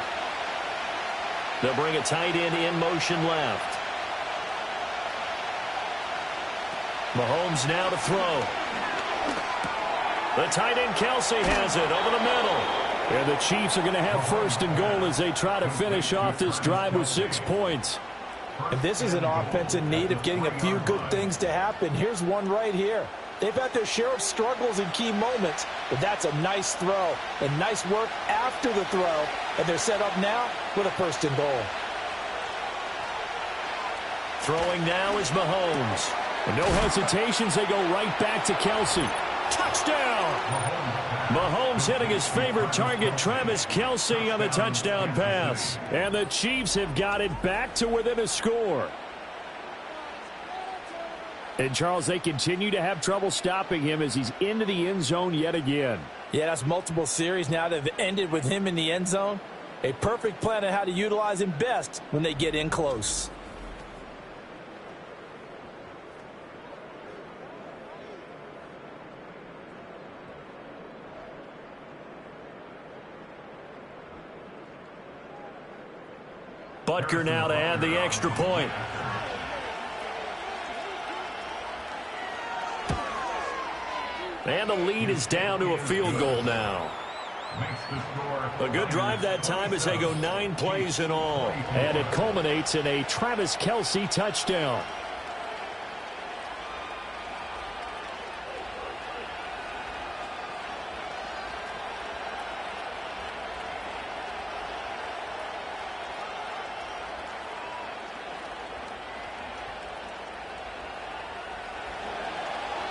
They'll bring a tight end in motion left. Mahomes now to throw. The tight end Kelce has it over the middle. And the Chiefs are going to have first and goal as they try to finish off this drive with 6 points. And this is an offense in need of getting a few good things to happen. Here's one right here. They've had their share of struggles in key moments, but that's a nice throw and nice work after the throw. And they're set up now with a first and goal. Throwing now is Mahomes. And no hesitations, they go right back to Kelce. Touchdown! Mahomes hitting his favorite target, Travis Kelce, on the touchdown pass. And the Chiefs have got it back to within a score. And, Charles, they continue to have trouble stopping him as he's into the end zone yet again. Yeah, that's multiple series now that have ended with him in the end zone. A perfect plan on how to utilize him best when they get in close. Butker now to add the extra point. And the lead is down to a field goal now. A good drive that time as they go 9 plays in all. And it culminates in a Travis Kelce touchdown.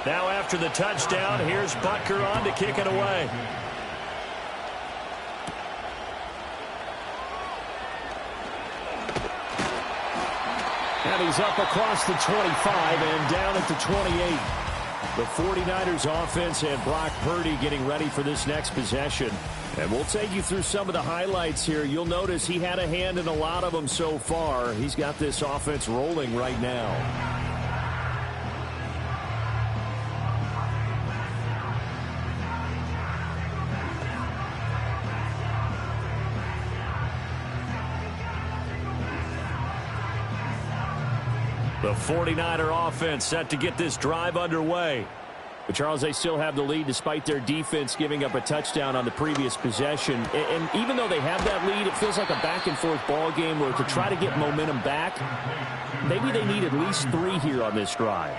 Now after the touchdown, here's Butker on to kick it away. And he's up across the 25 and down at the 28. The 49ers offense and Brock Purdy getting ready for this next possession. And we'll take you through some of the highlights here. You'll notice he had a hand in a lot of them so far. He's got this offense rolling right now. The 49er offense set to get this drive underway. But, Charles, they still have the lead despite their defense giving up a touchdown on the previous possession. And even though they have that lead, it feels like a back-and-forth ball game where to try to get momentum back, maybe they need at least 3 here on this drive.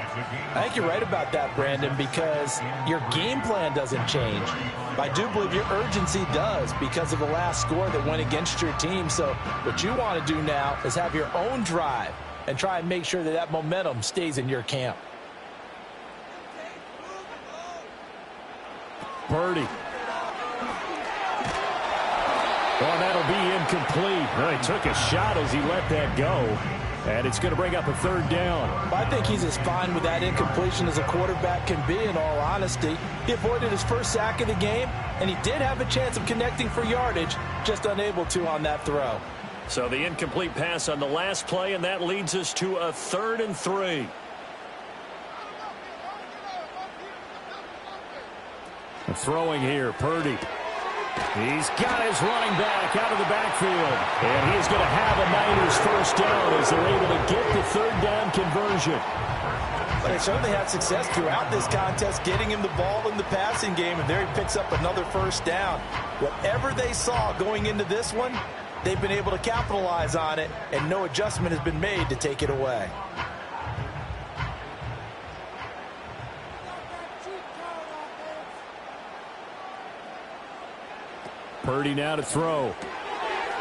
I think you're right about that, Brandon, because your game plan doesn't change. I do believe your urgency does because of the last score that went against your team. So what you want to do now is have your own drive and try and make sure that that momentum stays in your camp. Purdy. Well, that'll be incomplete. Well, he took a shot as he let that go. And it's going to bring up a 3rd down. I think he's as fine with that incompletion as a quarterback can be, in all honesty. He avoided his first sack of the game, and he did have a chance of connecting for yardage, just unable to on that throw. So the incomplete pass on the last play, and that leads us to a 3rd and 3. Throwing here, Purdy. He's got his running back out of the backfield. And he is going to have a Niners first down as they're able to get the 3rd down conversion. But they certainly had success throughout this contest, getting him the ball in the passing game, and there he picks up another first down. Whatever they saw going into this one, they've been able to capitalize on it, and no adjustment has been made to take it away. Purdy now to throw.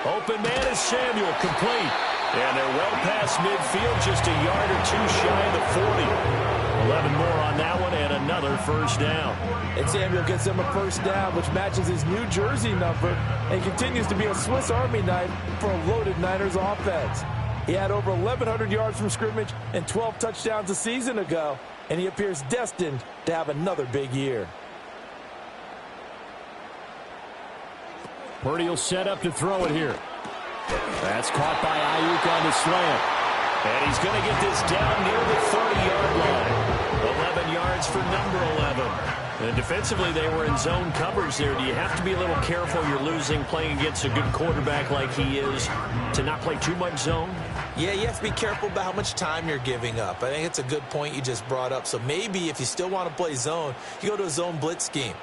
Open man is Samuel, complete. And they're well past midfield, just a yard or 2 shy of the 40. 11 more on that one, and another first down. And Samuel gets him a first down, which matches his New Jersey number and continues to be a Swiss Army knife for a loaded Niners offense. He had over 1,100 yards from scrimmage and 12 touchdowns a season ago, and he appears destined to have another big year. Purdy will set up to throw it here. That's caught by Ayuk on the slant. And he's going to get this down near the 30-yard line. 11 yards for number 11. And defensively, they were in zone coverage there. Do you have to be a little careful? You're losing playing against a good quarterback like he is to not play too much zone? Yeah, you have to be careful about how much time you're giving up. I think it's a good point you just brought up. So maybe if you still want to play zone, you go to a zone blitz scheme.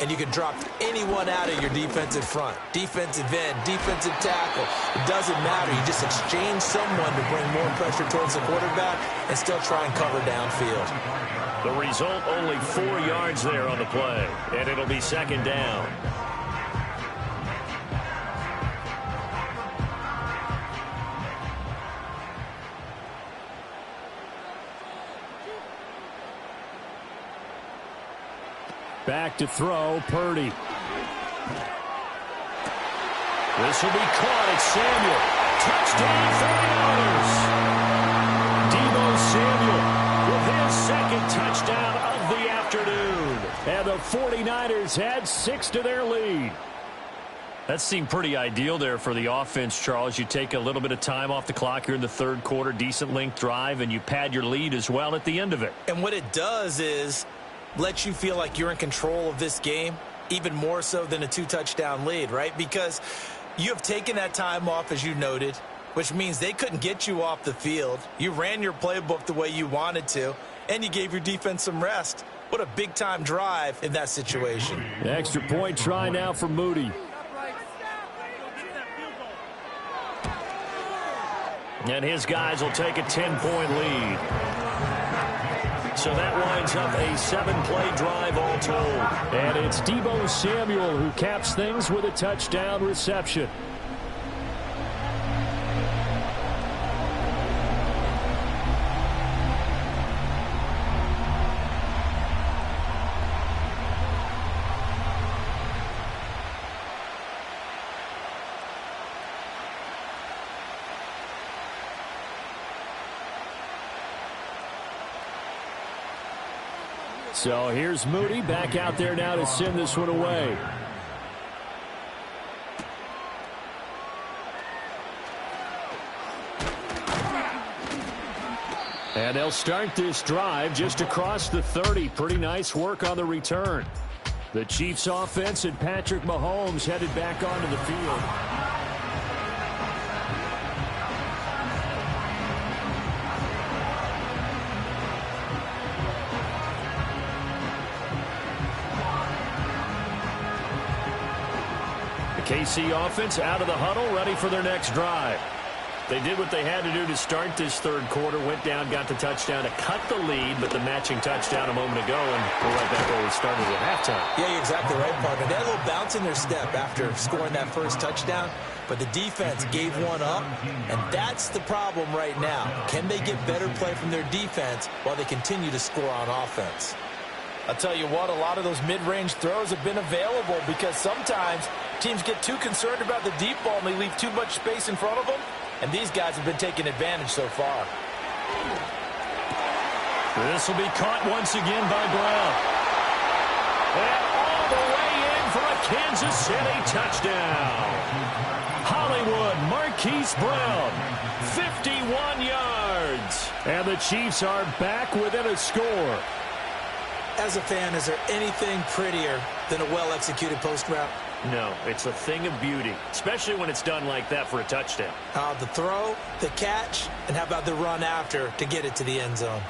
And you can drop anyone out of your defensive front. Defensive end, defensive tackle. It doesn't matter. You just exchange someone to bring more pressure towards the quarterback and still try and cover downfield. The result, only 4 yards there on the play. And it'll be second down. Back to throw, Purdy. This will be caught at Samuel. Touchdown, 49ers. Debo Samuel with his second touchdown of the afternoon. And the 49ers had 6 to their lead. That seemed pretty ideal there for the offense, Charles. You take a little bit of time off the clock here in the third quarter, decent length drive, and you pad your lead as well at the end of it. And what it does is let you feel like you're in control of this game, even more so than a 2-touchdown lead, right? Because you have taken that time off, as you noted, which means they couldn't get you off the field. You ran your playbook the way you wanted to, and you gave your defense some rest. What a big-time drive in that situation. The extra point try now for Moody. And his guys will take a 10-point lead. So that winds up a 7-play drive all told. And it's Debo Samuel who caps things with a touchdown reception. So here's Moody back out there now to send this one away. And they'll start this drive just across the 30. Pretty nice work on the return. The Chiefs offense and Patrick Mahomes headed back onto the field. KC offense out of the huddle, ready for their next drive. They did what they had to do to start this third quarter, went down, got the touchdown to cut the lead, but the matching touchdown a moment ago, and we're right back where we started at halftime. Yeah, you're exactly right, partner. They had a little bounce in their step after scoring that first touchdown, but the defense gave one up, and that's the problem right now. Can they get better play from their defense while they continue to score on offense? I'll tell you what, a lot of those mid-range throws have been available because sometimes teams get too concerned about the deep ball and they leave too much space in front of them, and these guys have been taking advantage so far. This will be caught once again by Brown. And all the way in for a Kansas City touchdown. Hollywood Marquise Brown, 51 yards. And the Chiefs are back within a score. As a fan, is there anything prettier than a well-executed post route? No, it's a thing of beauty, especially when it's done like that for a touchdown. The throw, the catch, and how about the run after to get it to the end zone?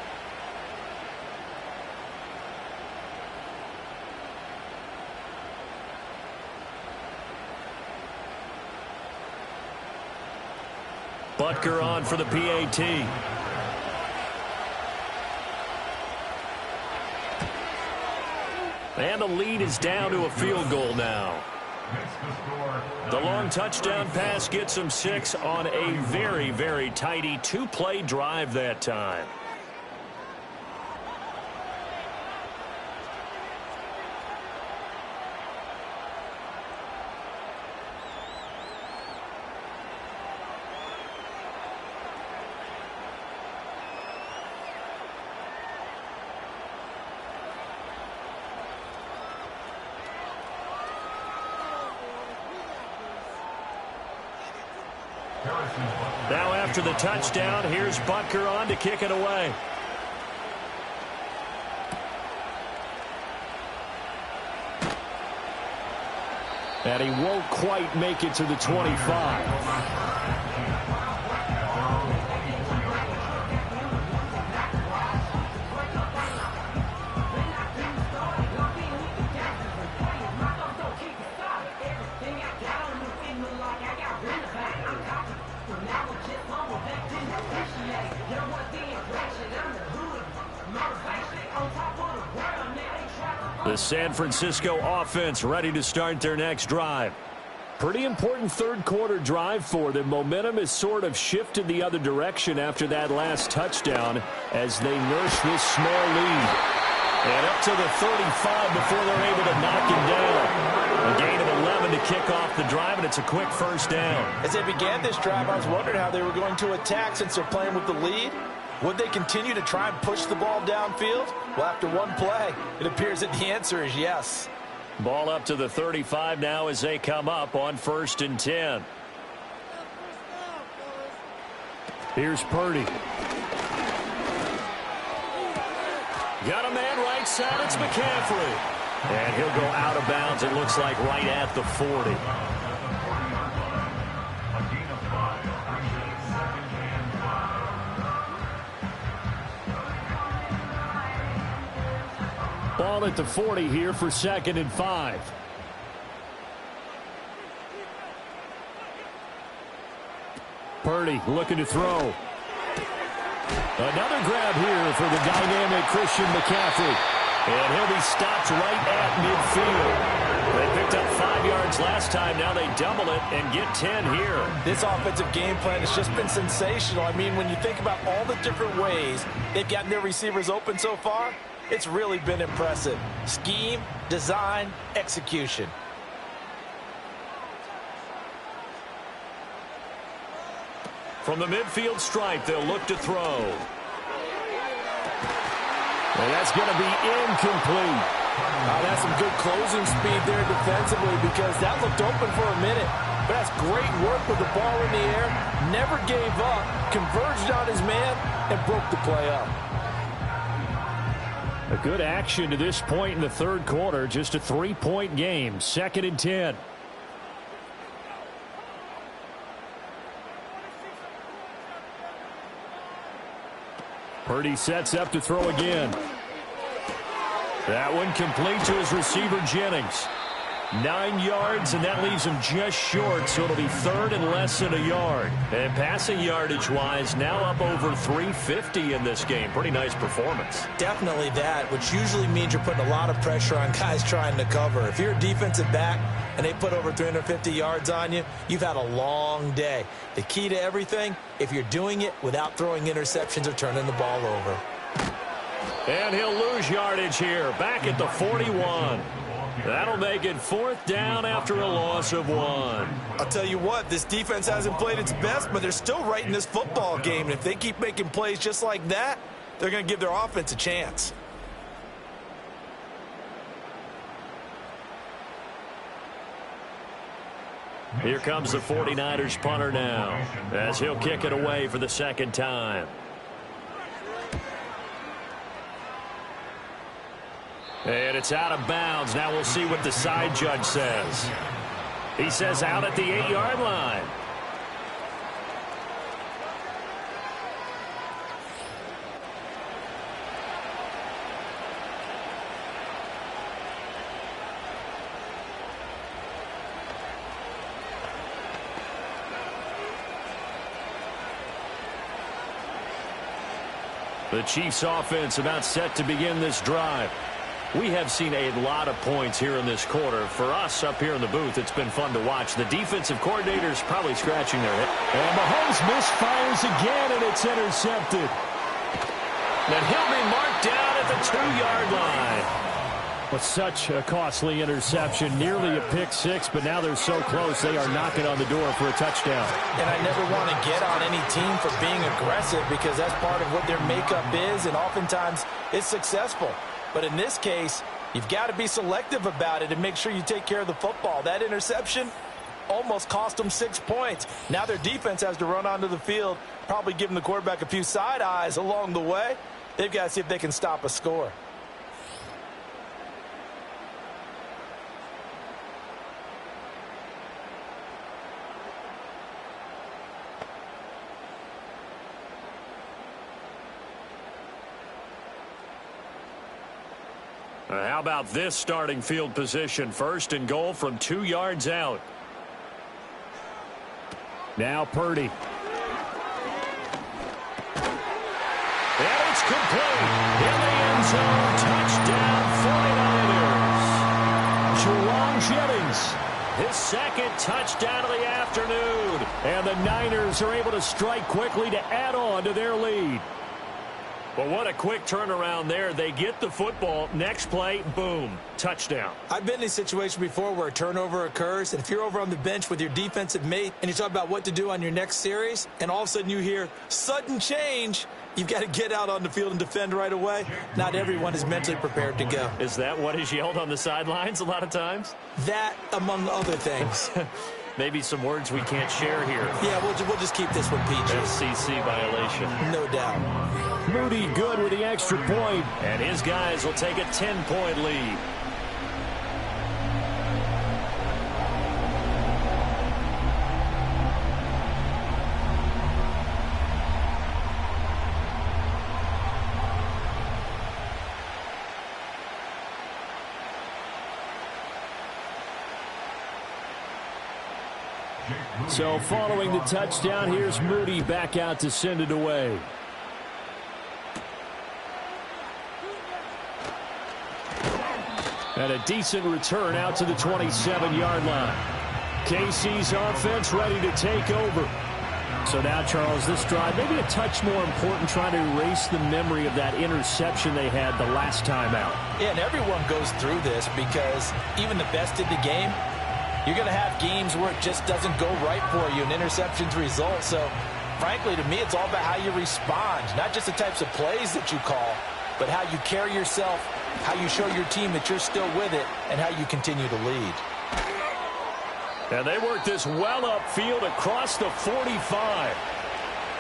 Butker on for the PAT. And the lead is down to a field goal now. The long touchdown pass gets them 6 on a very, very tidy 2-play drive that time. Now after the touchdown, here's Butker on to kick it away. And he won't quite make it to the 25. The San Francisco offense ready to start their next drive. Pretty important third quarter drive for them. Momentum has sort of shifted the other direction after that last touchdown as they nurse this small lead. And up to the 35 before they're able to knock him down. A gain of 11 to kick off the drive, and it's a quick first down. As they began this drive, I was wondering how they were going to attack since they're playing with the lead. Would they continue to try and push the ball downfield? Well, after one play, it appears that the answer is yes. Ball up to the 35 now as they come up on 1st and 10. Here's Purdy. Got a man right side. It's McCaffrey. And he'll go out of bounds, it looks like, right at the 40. Ball at the 40 here for 2nd and 5. Purdy looking to throw. Another grab here for the dynamic Christian McCaffrey. And he'll be stopped right at midfield. They picked up 5 yards last time. Now they double it and get 10 here. This offensive game plan has just been sensational. I mean, when you think about all the different ways they've gotten their receivers open so far, it's really been impressive. Scheme, design, execution. From the midfield stripe, they'll look to throw. And that's going to be incomplete. That's some good closing speed there defensively because that looked open for a minute. But that's great work with the ball in the air. Never gave up, converged on his man, and broke the play up. A good action to this point in the third quarter. Just a 3-point game. 2nd and 10. Purdy sets up to throw again. That one complete to his receiver, Jennings. 9 yards, and that leaves him just short, so it'll be 3rd and less than a yard. And passing yardage-wise, now up over 350 in this game. Pretty nice performance. Definitely that, which usually means you're putting a lot of pressure on guys trying to cover. If you're a defensive back and they put over 350 yards on you, you've had a long day. The key to everything, if you're doing it without throwing interceptions or turning the ball over. And he'll lose yardage here, back at the 41. That'll make it 4th down after a loss of 1. I'll tell you what, this defense hasn't played its best, but they're still right in this football game. And if they keep making plays just like that, they're going to give their offense a chance. Here comes the 49ers punter now, as he'll kick it away for the 2nd time. And it's out of bounds. Now we'll see what the side judge says. He says out at the 8-yard line. The Chiefs offense about set to begin this drive. We have seen a lot of points here in this quarter. For us up here in the booth, it's been fun to watch. The defensive coordinator's probably scratching their head. And Mahomes misfires again, and it's intercepted. And he'll be marked down at the 2-yard line. But such a costly interception, nearly a pick six, but now they're so close they are knocking on the door for a touchdown. And I never want to get on any team for being aggressive because that's part of what their makeup is, and oftentimes it's successful. But in this case, you've got to be selective about it and make sure you take care of the football. That interception almost cost them 6 points. Now their defense has to run onto the field, probably giving the quarterback a few side eyes along the way. They've got to see if they can stop a score. How about this starting field position? 1st and goal from 2 yards out. Now Purdy. second touchdown of the afternoon. And the Niners are able to strike quickly to add on to their lead. But what a quick turnaround there. They get the football. Next play, boom, touchdown. I've been in a situation before where a turnover occurs, and if you're over on the bench with your defensive mate and you talk about what to do on your next series, and all of a sudden you hear sudden change, you've got to get out on the field and defend right away. Not everyone is mentally prepared to go. Is that what is yelled on the sidelines a lot of times? That, among other things. Maybe some words we can't share here. Yeah, we'll just keep this one PG. FCC violation. No doubt. Moody good with the extra point. And his guys will take a 10-point lead. So following the touchdown, here's Moody back out to send it away. And a decent return out to the 27-yard line. KC's offense ready to take over. So now, Charles, this drive maybe a touch more important, trying to erase the memory of that interception they had the last time out. Yeah, and everyone goes through this because even the best in the game, you're going to have games where it just doesn't go right for you, and interceptions result. So, frankly, to me, it's all about how you respond, not just the types of plays that you call, but how you carry yourself, how you show your team that you're still with it, and how you continue to lead. And they work this well upfield across the 45.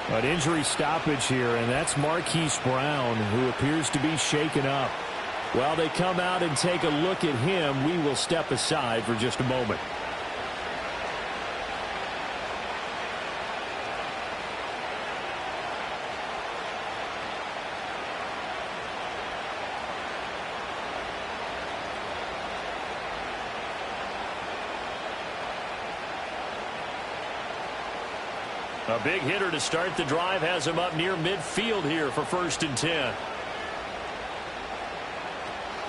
An injury stoppage here, and that's Marquise Brown, who appears to be shaken up. While they come out and take a look at him, we will step aside for just a moment. A big hitter to start the drive has him up near midfield here for 1st and 10.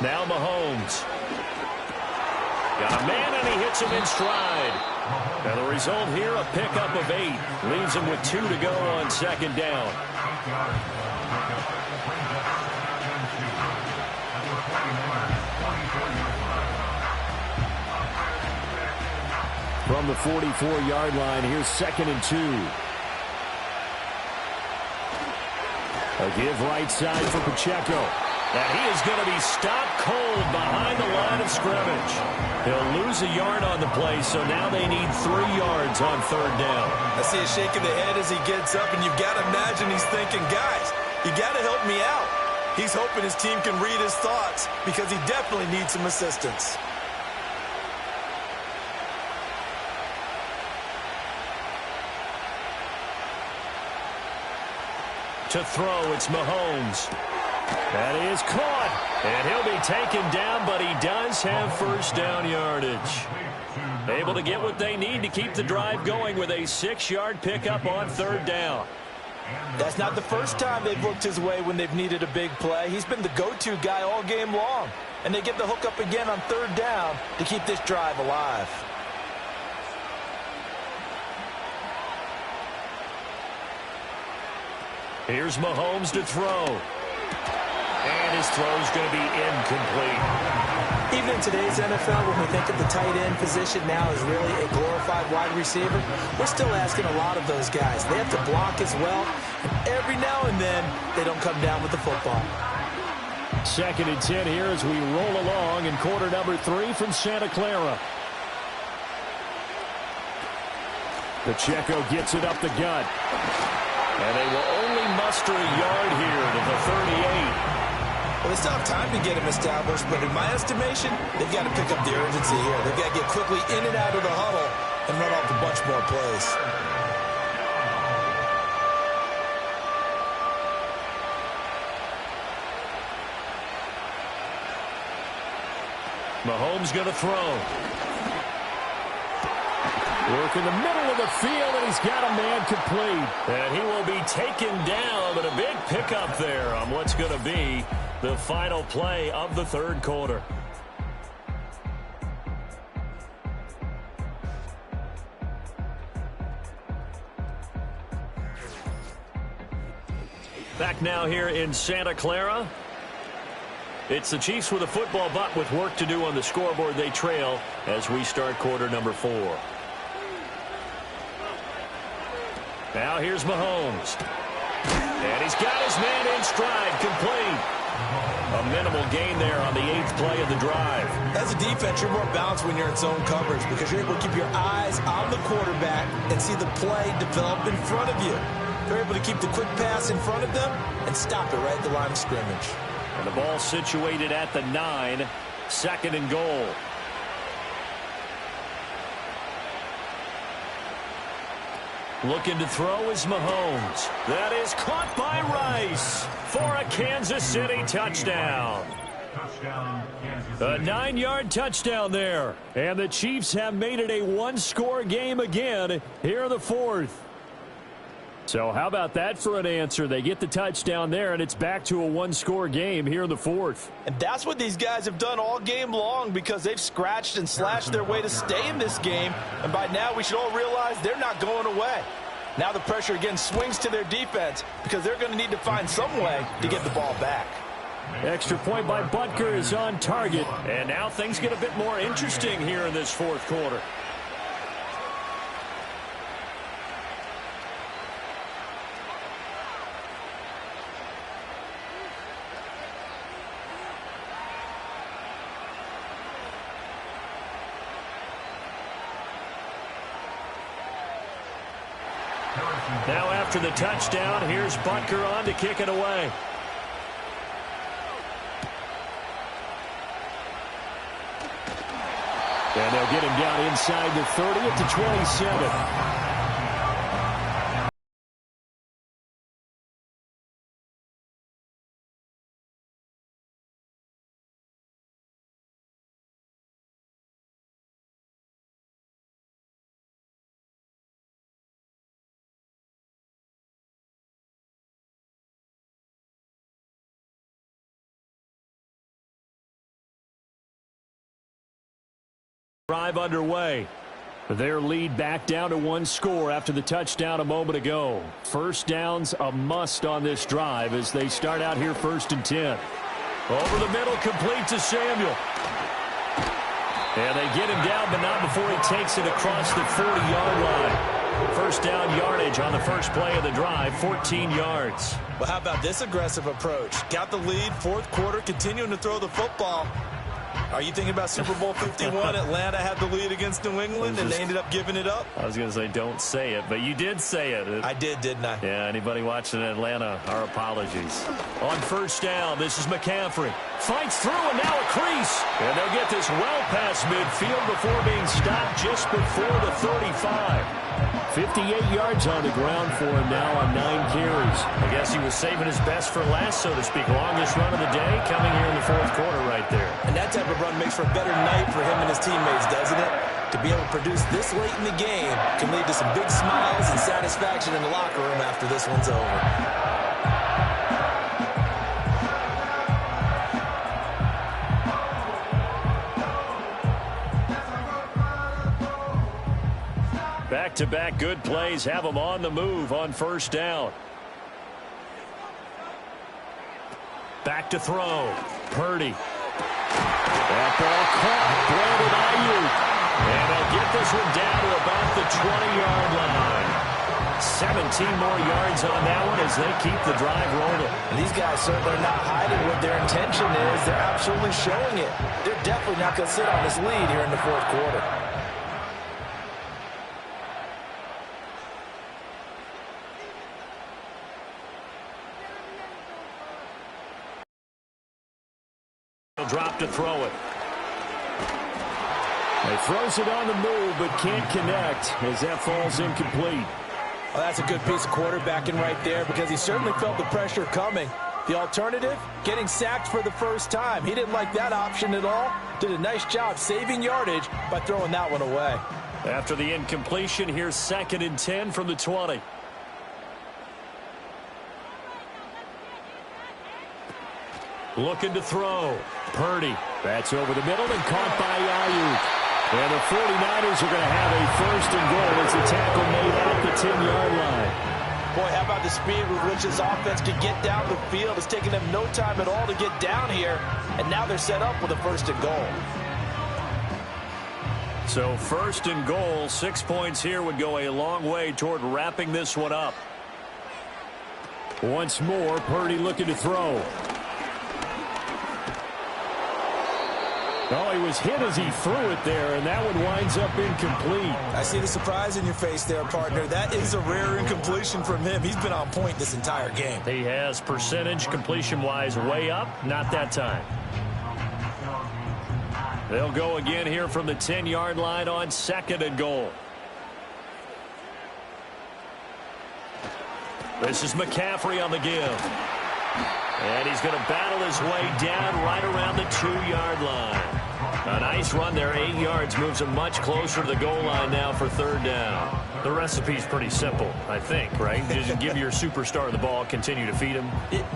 Now Mahomes. Got a man, and he hits him in stride. And the result here, a pickup of 8. Leaves him with 2 to go on 2nd down. From the 44-yard line, here's 2nd and 2. A give right side for Pacheco. And he is going to be stopped cold behind the line of scrimmage. He'll lose a yard on the play, so now they need 3 yards on 3rd down. I see a shake of the head as he gets up, and you've got to imagine he's thinking, guys, you got to help me out. He's hoping his team can read his thoughts because he definitely needs some assistance. To throw, it's Mahomes. That is caught. And he'll be taken down, but he does have 1st down yardage. Able to get what they need to keep the drive going with a 6-yard pickup on 3rd down. That's not the first time they've looked his way when they've needed a big play. He's been the go-to guy all game long. And they get the hook up again on 3rd down to keep this drive alive. Here's Mahomes to throw. And his throw's going to be incomplete. Even in today's NFL, when we think of the tight end position now as really a glorified wide receiver, we're still asking a lot of those guys. They have to block as well, and every now and then, they don't come down with the football. 2nd and 10 here as we roll along in quarter number 3 from Santa Clara. Pacheco gets it up the gut. And they will only muster a yard here to the 38. Well, they still have time to get him established, but in my estimation, they've got to pick up the urgency here. They've got to get quickly in and out of the huddle and run off a bunch more plays. Mahomes going to throw. Work in the middle of the field, and he's got a man complete. And he will be taken down, but a big pickup there on what's going to be the final play of the 3rd quarter. Back now here in Santa Clara. It's the Chiefs with a football, but with work to do on the scoreboard. They trail as we start quarter number 4. Now here's Mahomes. And he's got his man in stride, complete. A minimal gain there on the 8th play of the drive. As a defense, you're more balanced when you're in zone coverage because you're able to keep your eyes on the quarterback and see the play develop in front of you. They're able to keep the quick pass in front of them and stop it right at the line of scrimmage. And the ball situated at the 9, 2nd and goal. Looking to throw is Mahomes. That is caught by Rice for a Kansas City touchdown. A 9-yard touchdown there. And the Chiefs have made it a one-score game again here in the 4th. So how about that for an answer? They get the touchdown there, and it's back to a one-score game here in the 4th. And that's what these guys have done all game long because they've scratched and slashed their way to stay in this game. And by now we should all realize they're not going away. Now the pressure again swings to their defense because they're going to need to find some way to get the ball back. Extra point by Butker is on target. And now things get a bit more interesting here in this 4th quarter. Now after the touchdown, here's Butker on to kick it away. And they'll get him down inside the 30 at the 27. Drive underway. Their lead back down to one score after the touchdown a moment ago. First down's a must on this drive as they start out here 1st and 10. Over the middle, complete to Samuel. And they get him down, but not before he takes it across the 40-yard line. First down yardage on the first play of the drive, 14 yards. Well, how about this aggressive approach? Got the lead, 4th quarter, continuing to throw the football. Are you thinking about Super Bowl 51? Atlanta had the lead against New England, and they ended up giving it up? I was going to say don't say it, but you did say it. I did, didn't I? Yeah, anybody watching Atlanta, our apologies. On first down, this is McCaffrey. Fights through, and now a crease. And they'll get this well past midfield before being stopped just before the 35. 58 yards on the ground for him now on 9 carries. I guess he was saving his best for last, so to speak. Longest run of the day coming here in the 4th quarter right there. And that type of run makes for a better night for him and his teammates, doesn't it? To be able to produce this late in the game can lead to some big smiles and satisfaction in the locker room after this one's over. Back-to-back good plays have them on the move on first down. Back to throw. Purdy. That ball caught. Brandon Ayuk. And they'll get this one down to about the 20-yard line. 17 more yards on that one as they keep the drive rolling. And these guys certainly are not hiding what their intention is. They're absolutely showing it. They're definitely not going to sit on this lead here in the 4th quarter. Drop to throw it. He throws it on the move, but can't connect as that falls incomplete. Well, that's a good piece of quarterbacking right there because he certainly felt the pressure coming. The alternative, getting sacked for the first time. He didn't like that option at all. Did a nice job saving yardage by throwing that one away. After the incompletion, here's 2nd and 10 from the 20. Looking to throw. Purdy. That's over the middle and caught by Ayuk. And the 49ers are going to have a 1st and goal as the tackle made at the 10-yard line. Boy, how about the speed with which this offense can get down the field? It's taking them no time at all to get down here, and now they're set up with a 1st and goal. So 1st and goal, 6 points here would go a long way toward wrapping this one up. Once more, Purdy looking to throw. Oh, he was hit as he threw it there, and that one winds up incomplete. I see the surprise in your face there, partner. That is a rare incompletion from him. He's been on point this entire game. He has percentage completion-wise way up. Not that time. They'll go again here from the 10-yard line on 2nd and goal. This is McCaffrey on the give. And he's going to battle his way down right around the 2-yard line. A nice run there, 8 yards, moves him much closer to the goal line now for 3rd down. The recipe's pretty simple, I think, right? Just give your superstar the ball, continue to feed him.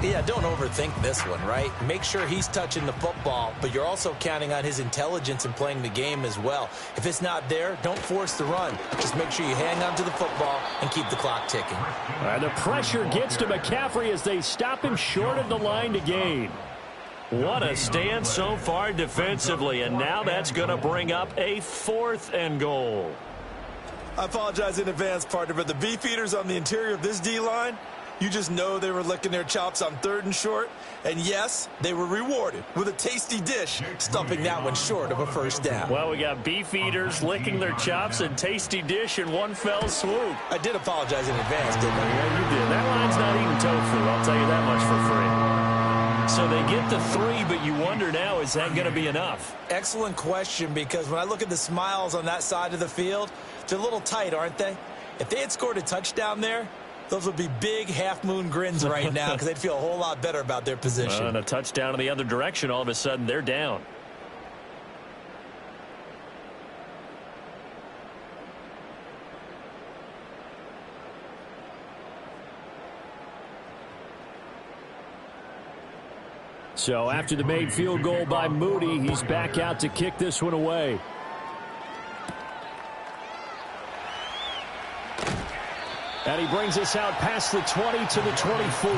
Yeah, don't overthink this one, right? Make sure he's touching the football, but you're also counting on his intelligence in playing the game as well. If it's not there, don't force the run. Just make sure you hang on to the football and keep the clock ticking. The pressure gets to McCaffrey as they stop him short of the line to gain. What a stand so far defensively, and now that's going to bring up a 4th and goal. I apologize in advance, partner, but the beefeaters on the interior of this D-line, you just know they were licking their chops on 3rd and short. And yes, they were rewarded with a tasty dish, stuffing that one short of a 1st down. Well, we got beefeaters licking their chops and tasty dish in one fell swoop. I did apologize in advance, didn't I? Yeah, you did. That line's not eating tofu, I'll tell you that much for free. So they get the 3, but you wonder now, is that going to be enough? Excellent question, because when I look at the smiles on that side of the field, they're a little tight, aren't they? If they had scored a touchdown there, those would be big half-moon grins right now because they'd feel a whole lot better about their position. And a touchdown in the other direction, all of a sudden they're down. So after the made field goal by Moody, he's back out to kick this one away. And he brings us out past the 20 to the 24.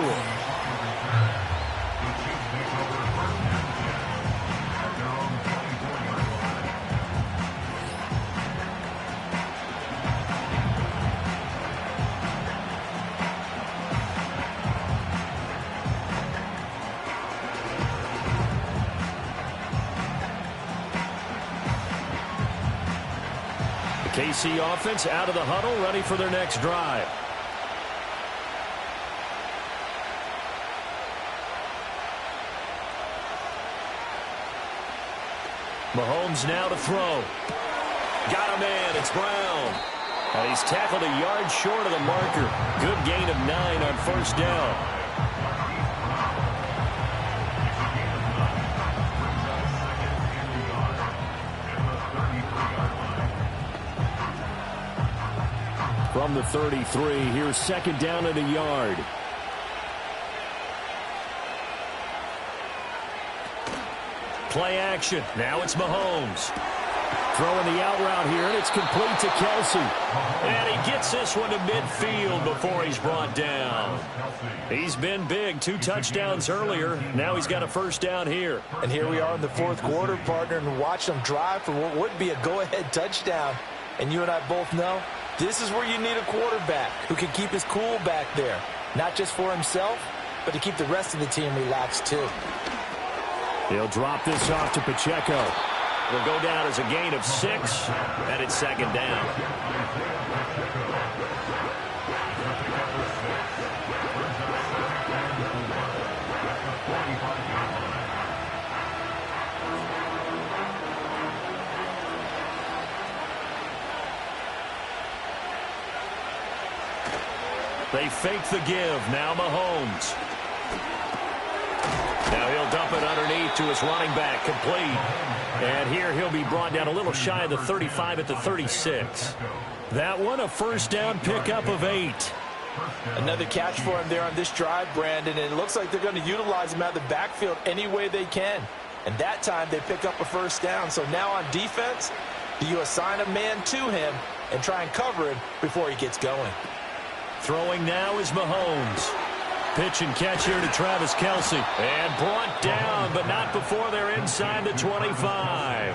KC offense out of the huddle, ready for their next drive. Mahomes now to throw. Got a man. It's Brown. And he's tackled a yard short of the marker. Good gain of 9 on 1st down. From the 33, here's 2nd down and a yard. Play action. Now it's Mahomes. Throwing the out route here, and it's complete to Kelsey. And he gets this one to midfield before he's brought down. He's been big. 2 touchdowns earlier. Now he's got a 1st down here. And here we are in the 4th quarter, partner, and watch them drive for what would be a go-ahead touchdown. And you and I both know this is where you need a quarterback who can keep his cool back there. Not just for himself, but to keep the rest of the team relaxed too. He'll drop this off to Pacheco. Will go down as a gain of 6, and it's 2nd down. They fake the give. Now Mahomes. Now he'll dump it underneath to his running back. Complete. And here he'll be brought down a little shy of the 35 at the 36. That one a 1st down pickup of 8. Another catch for him there on this drive, Brandon. And it looks like they're going to utilize him out of the backfield any way they can. And that time they pick up a 1st down. So now on defense, do you assign a man to him and try and cover him before he gets going? Throwing now is Mahomes. Pitch and catch here to Travis Kelce. And brought down, but not before they're inside the 25.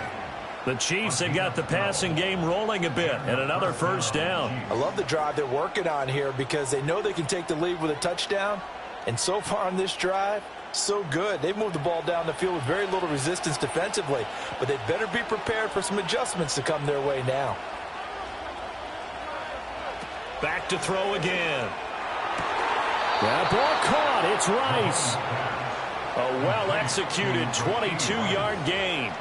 The Chiefs have got the passing game rolling a bit, and another first down. I love the drive they're working on here because they know they can take the lead with a touchdown. And so far on this drive, so good. They've moved the ball down the field with very little resistance defensively, but they better be prepared for some adjustments to come their way now. Back to throw again. That ball caught. It's Rice. A well-executed 22-yard gain.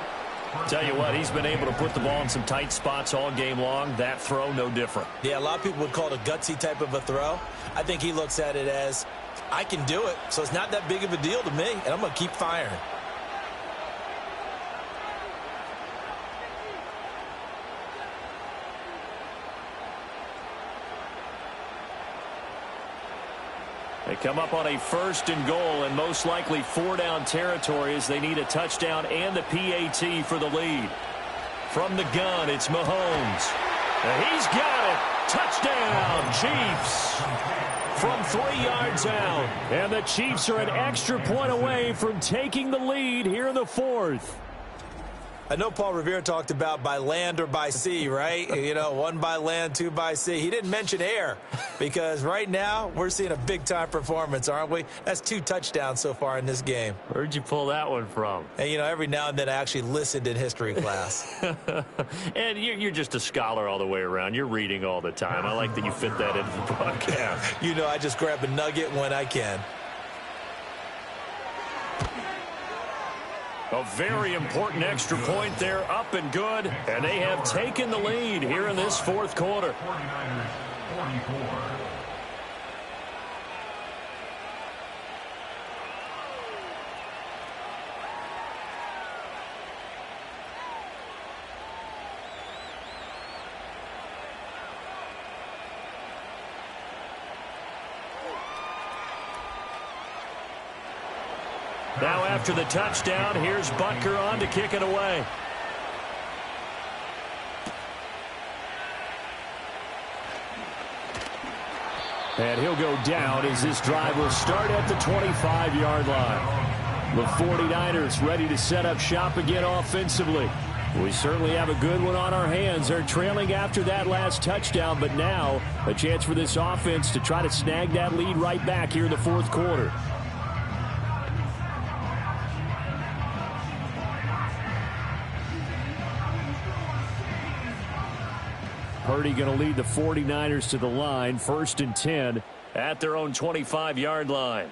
Tell you what, he's been able to put the ball in some tight spots all game long. That throw, no different. Yeah, a lot of people would call it a gutsy type of a throw. I think he looks at it as, I can do it, so it's not that big of a deal to me, and I'm going to keep firing. They come up on a 1st and goal and most likely 4-down territory as they need a touchdown and the PAT for the lead. From the gun, it's Mahomes. And he's got it. Touchdown, Chiefs. From 3 yards out. And the Chiefs are an extra point away from taking the lead here in the 4th. I know Paul Revere talked about by land or by sea, right? You know, 1 by land, 2 by sea. He didn't mention air because right now we're seeing a big-time performance, aren't we? That's 2 touchdowns so far in this game. Where'd you pull that one from? And, you know, every now and then I actually listened in history class. And you're just a scholar all the way around. You're reading all the time. I like that you fit that into the broadcast. You know, I just grab a nugget when I can. A very important extra point there, up and good. And they have taken the lead here in this 4th quarter. Now after the touchdown, here's Butker on to kick it away. And he'll go down as this drive will start at the 25-yard line. The 49ers ready to set up shop again offensively. We certainly have a good one on our hands. They're trailing after that last touchdown, but now a chance for this offense to try to snag that lead right back here in the 4th quarter. Purdy going to lead the 49ers to the line, 1st and 10 at their own 25-yard line.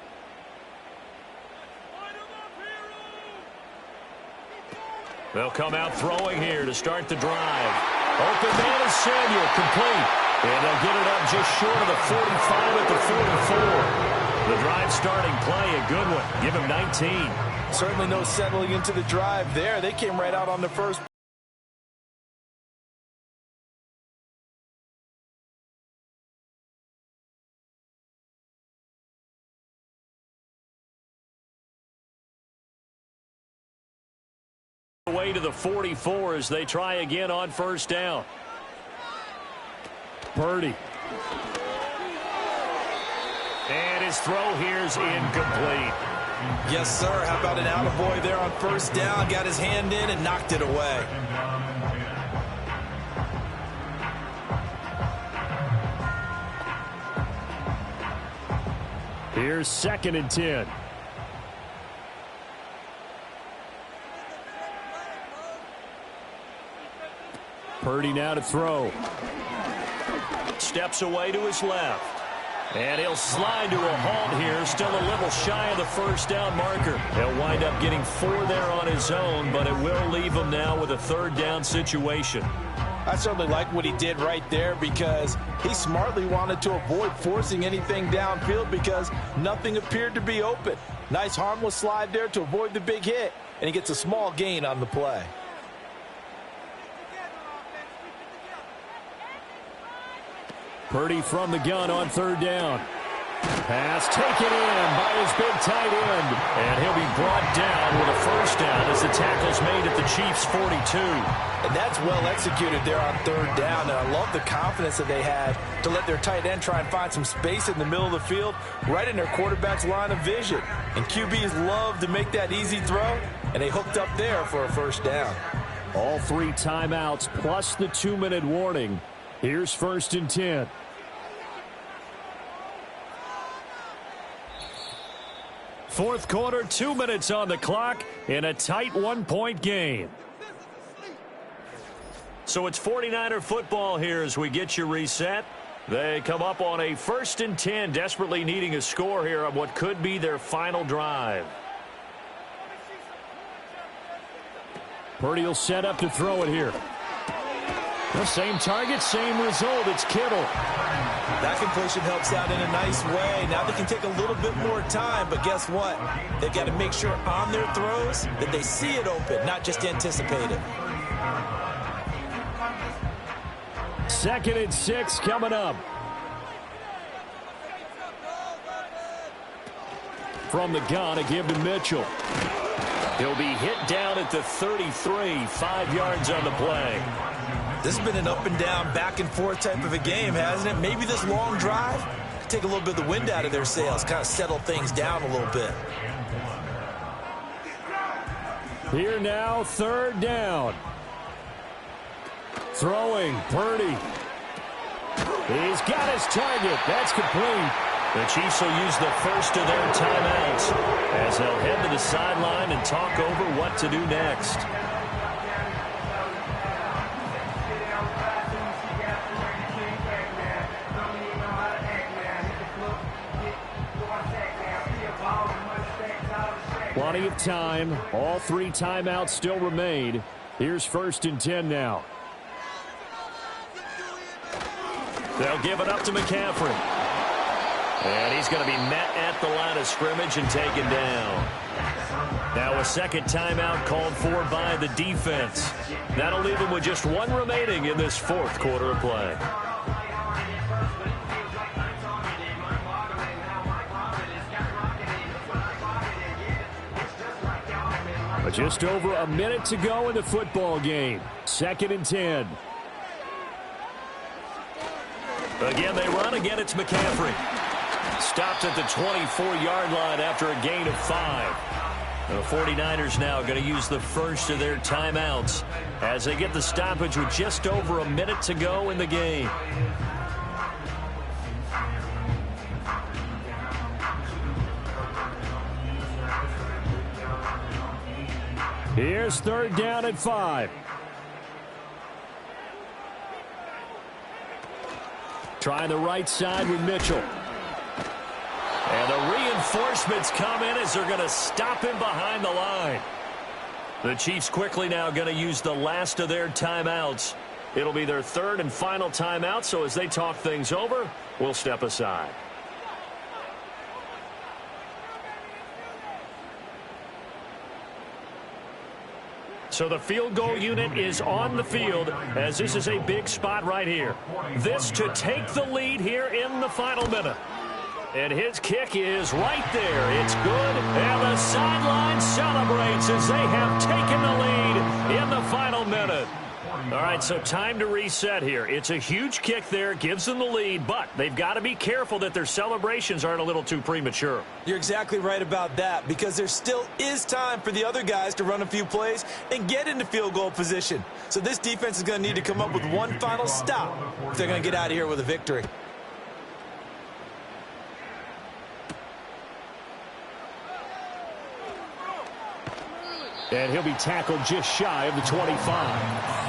They'll come out throwing here to start the drive. Open man is Samuel, complete. And they'll get it up just short of the 45 at the 44. The drive starting play, a good one. Give him 19. Certainly no settling into the drive there. They came right out on the first. Way to the 44 as they try again on 1st down. Purdy. And his throw here's incomplete. Yes, sir. How about an attaboy there on 1st down? Got his hand in and knocked it away. Here's 2nd and 10. Purdy now to throw. Steps away to his left. And he'll slide to a halt here. Still a little shy of the 1st down marker. He'll wind up getting 4 there on his own, but it will leave him now with a 3rd down situation. I certainly like what he did right there because he smartly wanted to avoid forcing anything downfield because nothing appeared to be open. Nice harmless slide there to avoid the big hit, and he gets a small gain on the play. Purdy from the gun on 3rd down. Pass taken in by his big tight end. And he'll be brought down with a first down as the tackle's made at the Chiefs' 42. And that's well executed there on third down. And I love the confidence that they had to let their tight end try and find some space in the middle of the field, right in their quarterback's line of vision. And QBs love to make that easy throw, and they hooked up there for a first down. All 3 timeouts plus the 2-minute warning. Here's 1st and 10. Fourth quarter, 2 minutes on the clock in a tight 1-point game. So it's 49er football here as we get you reset. They come up on a 1st and 10, desperately needing a score here on what could be their final drive. Purdy will set up to throw it here. The same target, same result. It's Kittle. That completion helps out in a nice way. Now they can take a little bit more time, but guess what? They've got to make sure on their throws that they see it open, not just anticipate it. 2nd and 6 coming up. From the gun, a give to Mitchell. He'll be hit down at the 33, 5 yards on the play. This has been an up-and-down, back-and-forth type of a game, hasn't it? Maybe this long drive could take a little bit of the wind out of their sails, kind of settle things down a little bit. Here now, 3rd down. Throwing, Purdy. He's got his target. That's complete. The Chiefs will use the first of their timeouts as they'll head to the sideline and talk over what to do next. Plenty of time. All 3 timeouts still remain. Here's 1st and 10 now. They'll give it up to McCaffrey. And he's going to be met at the line of scrimmage and taken down. Now a second timeout called for by the defense. That'll leave him with just 1 remaining in this 4th quarter of play. But just over a minute to go in the football game. 2nd and 10. Again, they run. Again, it's McCaffrey. Stopped at the 24-yard line after a gain of 5. The 49ers now going to use the first of their timeouts as they get the stoppage with just over a minute to go in the game. Here's 3rd down and 5. Trying the right side with Mitchell. And the reinforcements come in as they're going to stop him behind the line. The Chiefs quickly now going to use the last of their timeouts. It'll be their 3rd and final timeout, so as they talk things over, we'll step aside. So the field goal unit is on the field as this is a big spot right here. This to take the lead here in the final minute. And his kick is right there. It's good. And the sideline celebrates as they have taken the lead in the final minute. All right, so time to reset here. It's a huge kick there, gives them the lead, but they've got to be careful that their celebrations aren't a little too premature. You're exactly right about that, because there still is time for the other guys to run a few plays and get into field goal position. So this defense is going to need to come up with one final stop if they're going to get out of here with a victory. And he'll be tackled just shy of the 25.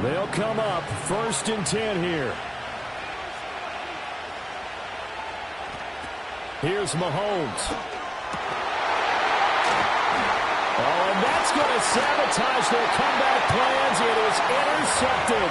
They'll come up 1st and 10 here. Here's Mahomes. Oh, and that's going to sabotage their comeback plans. It is intercepted.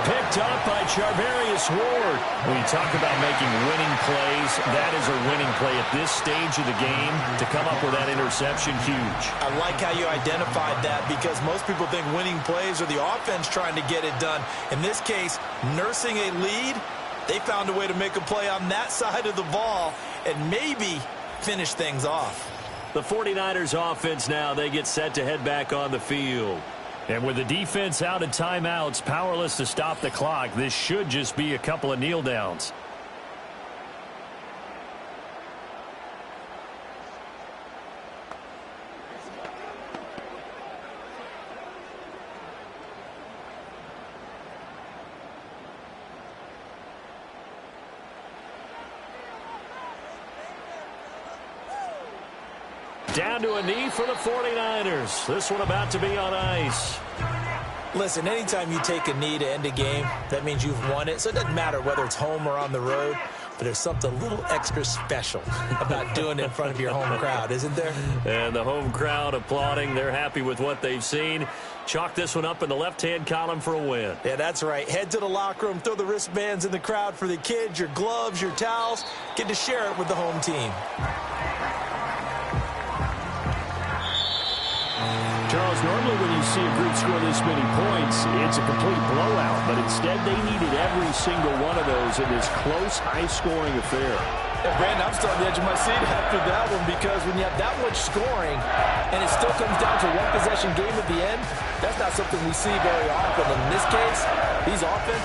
Picked up by Charvarius Ward. When you talk about making winning plays, that is a winning play at this stage of the game. To come up with that interception, huge. I like how you identified that because most people think winning plays are the offense trying to get it done. In this case, nursing a lead, they found a way to make a play on that side of the ball and maybe finish things off. The 49ers offense now, they get set to head back on the field. And with the defense out of timeouts, powerless to stop the clock, this should just be a couple of kneel downs. Down to a knee for the 49ers. This one about to be on ice. Listen, anytime you take a knee to end a game, that means you've won it. So it doesn't matter whether it's home or on the road, but there's something a little extra special about doing it in front of your home crowd, isn't there? And the home crowd applauding. They're happy with what they've seen. Chalk this one up in the left-hand column for a win. Yeah, that's right. Head to the locker room, throw the wristbands in the crowd for the kids, your gloves, your towels. Get to share it with the home team. Charles, normally when you see a group score this many points, it's a complete blowout. But instead, they needed every single one of those in this close, high-scoring affair. Yeah, Brandon, I'm still on the edge of my seat after that one because when you have that much scoring and it still comes down to one possession game at the end, that's not something we see very often. In this case, these offenses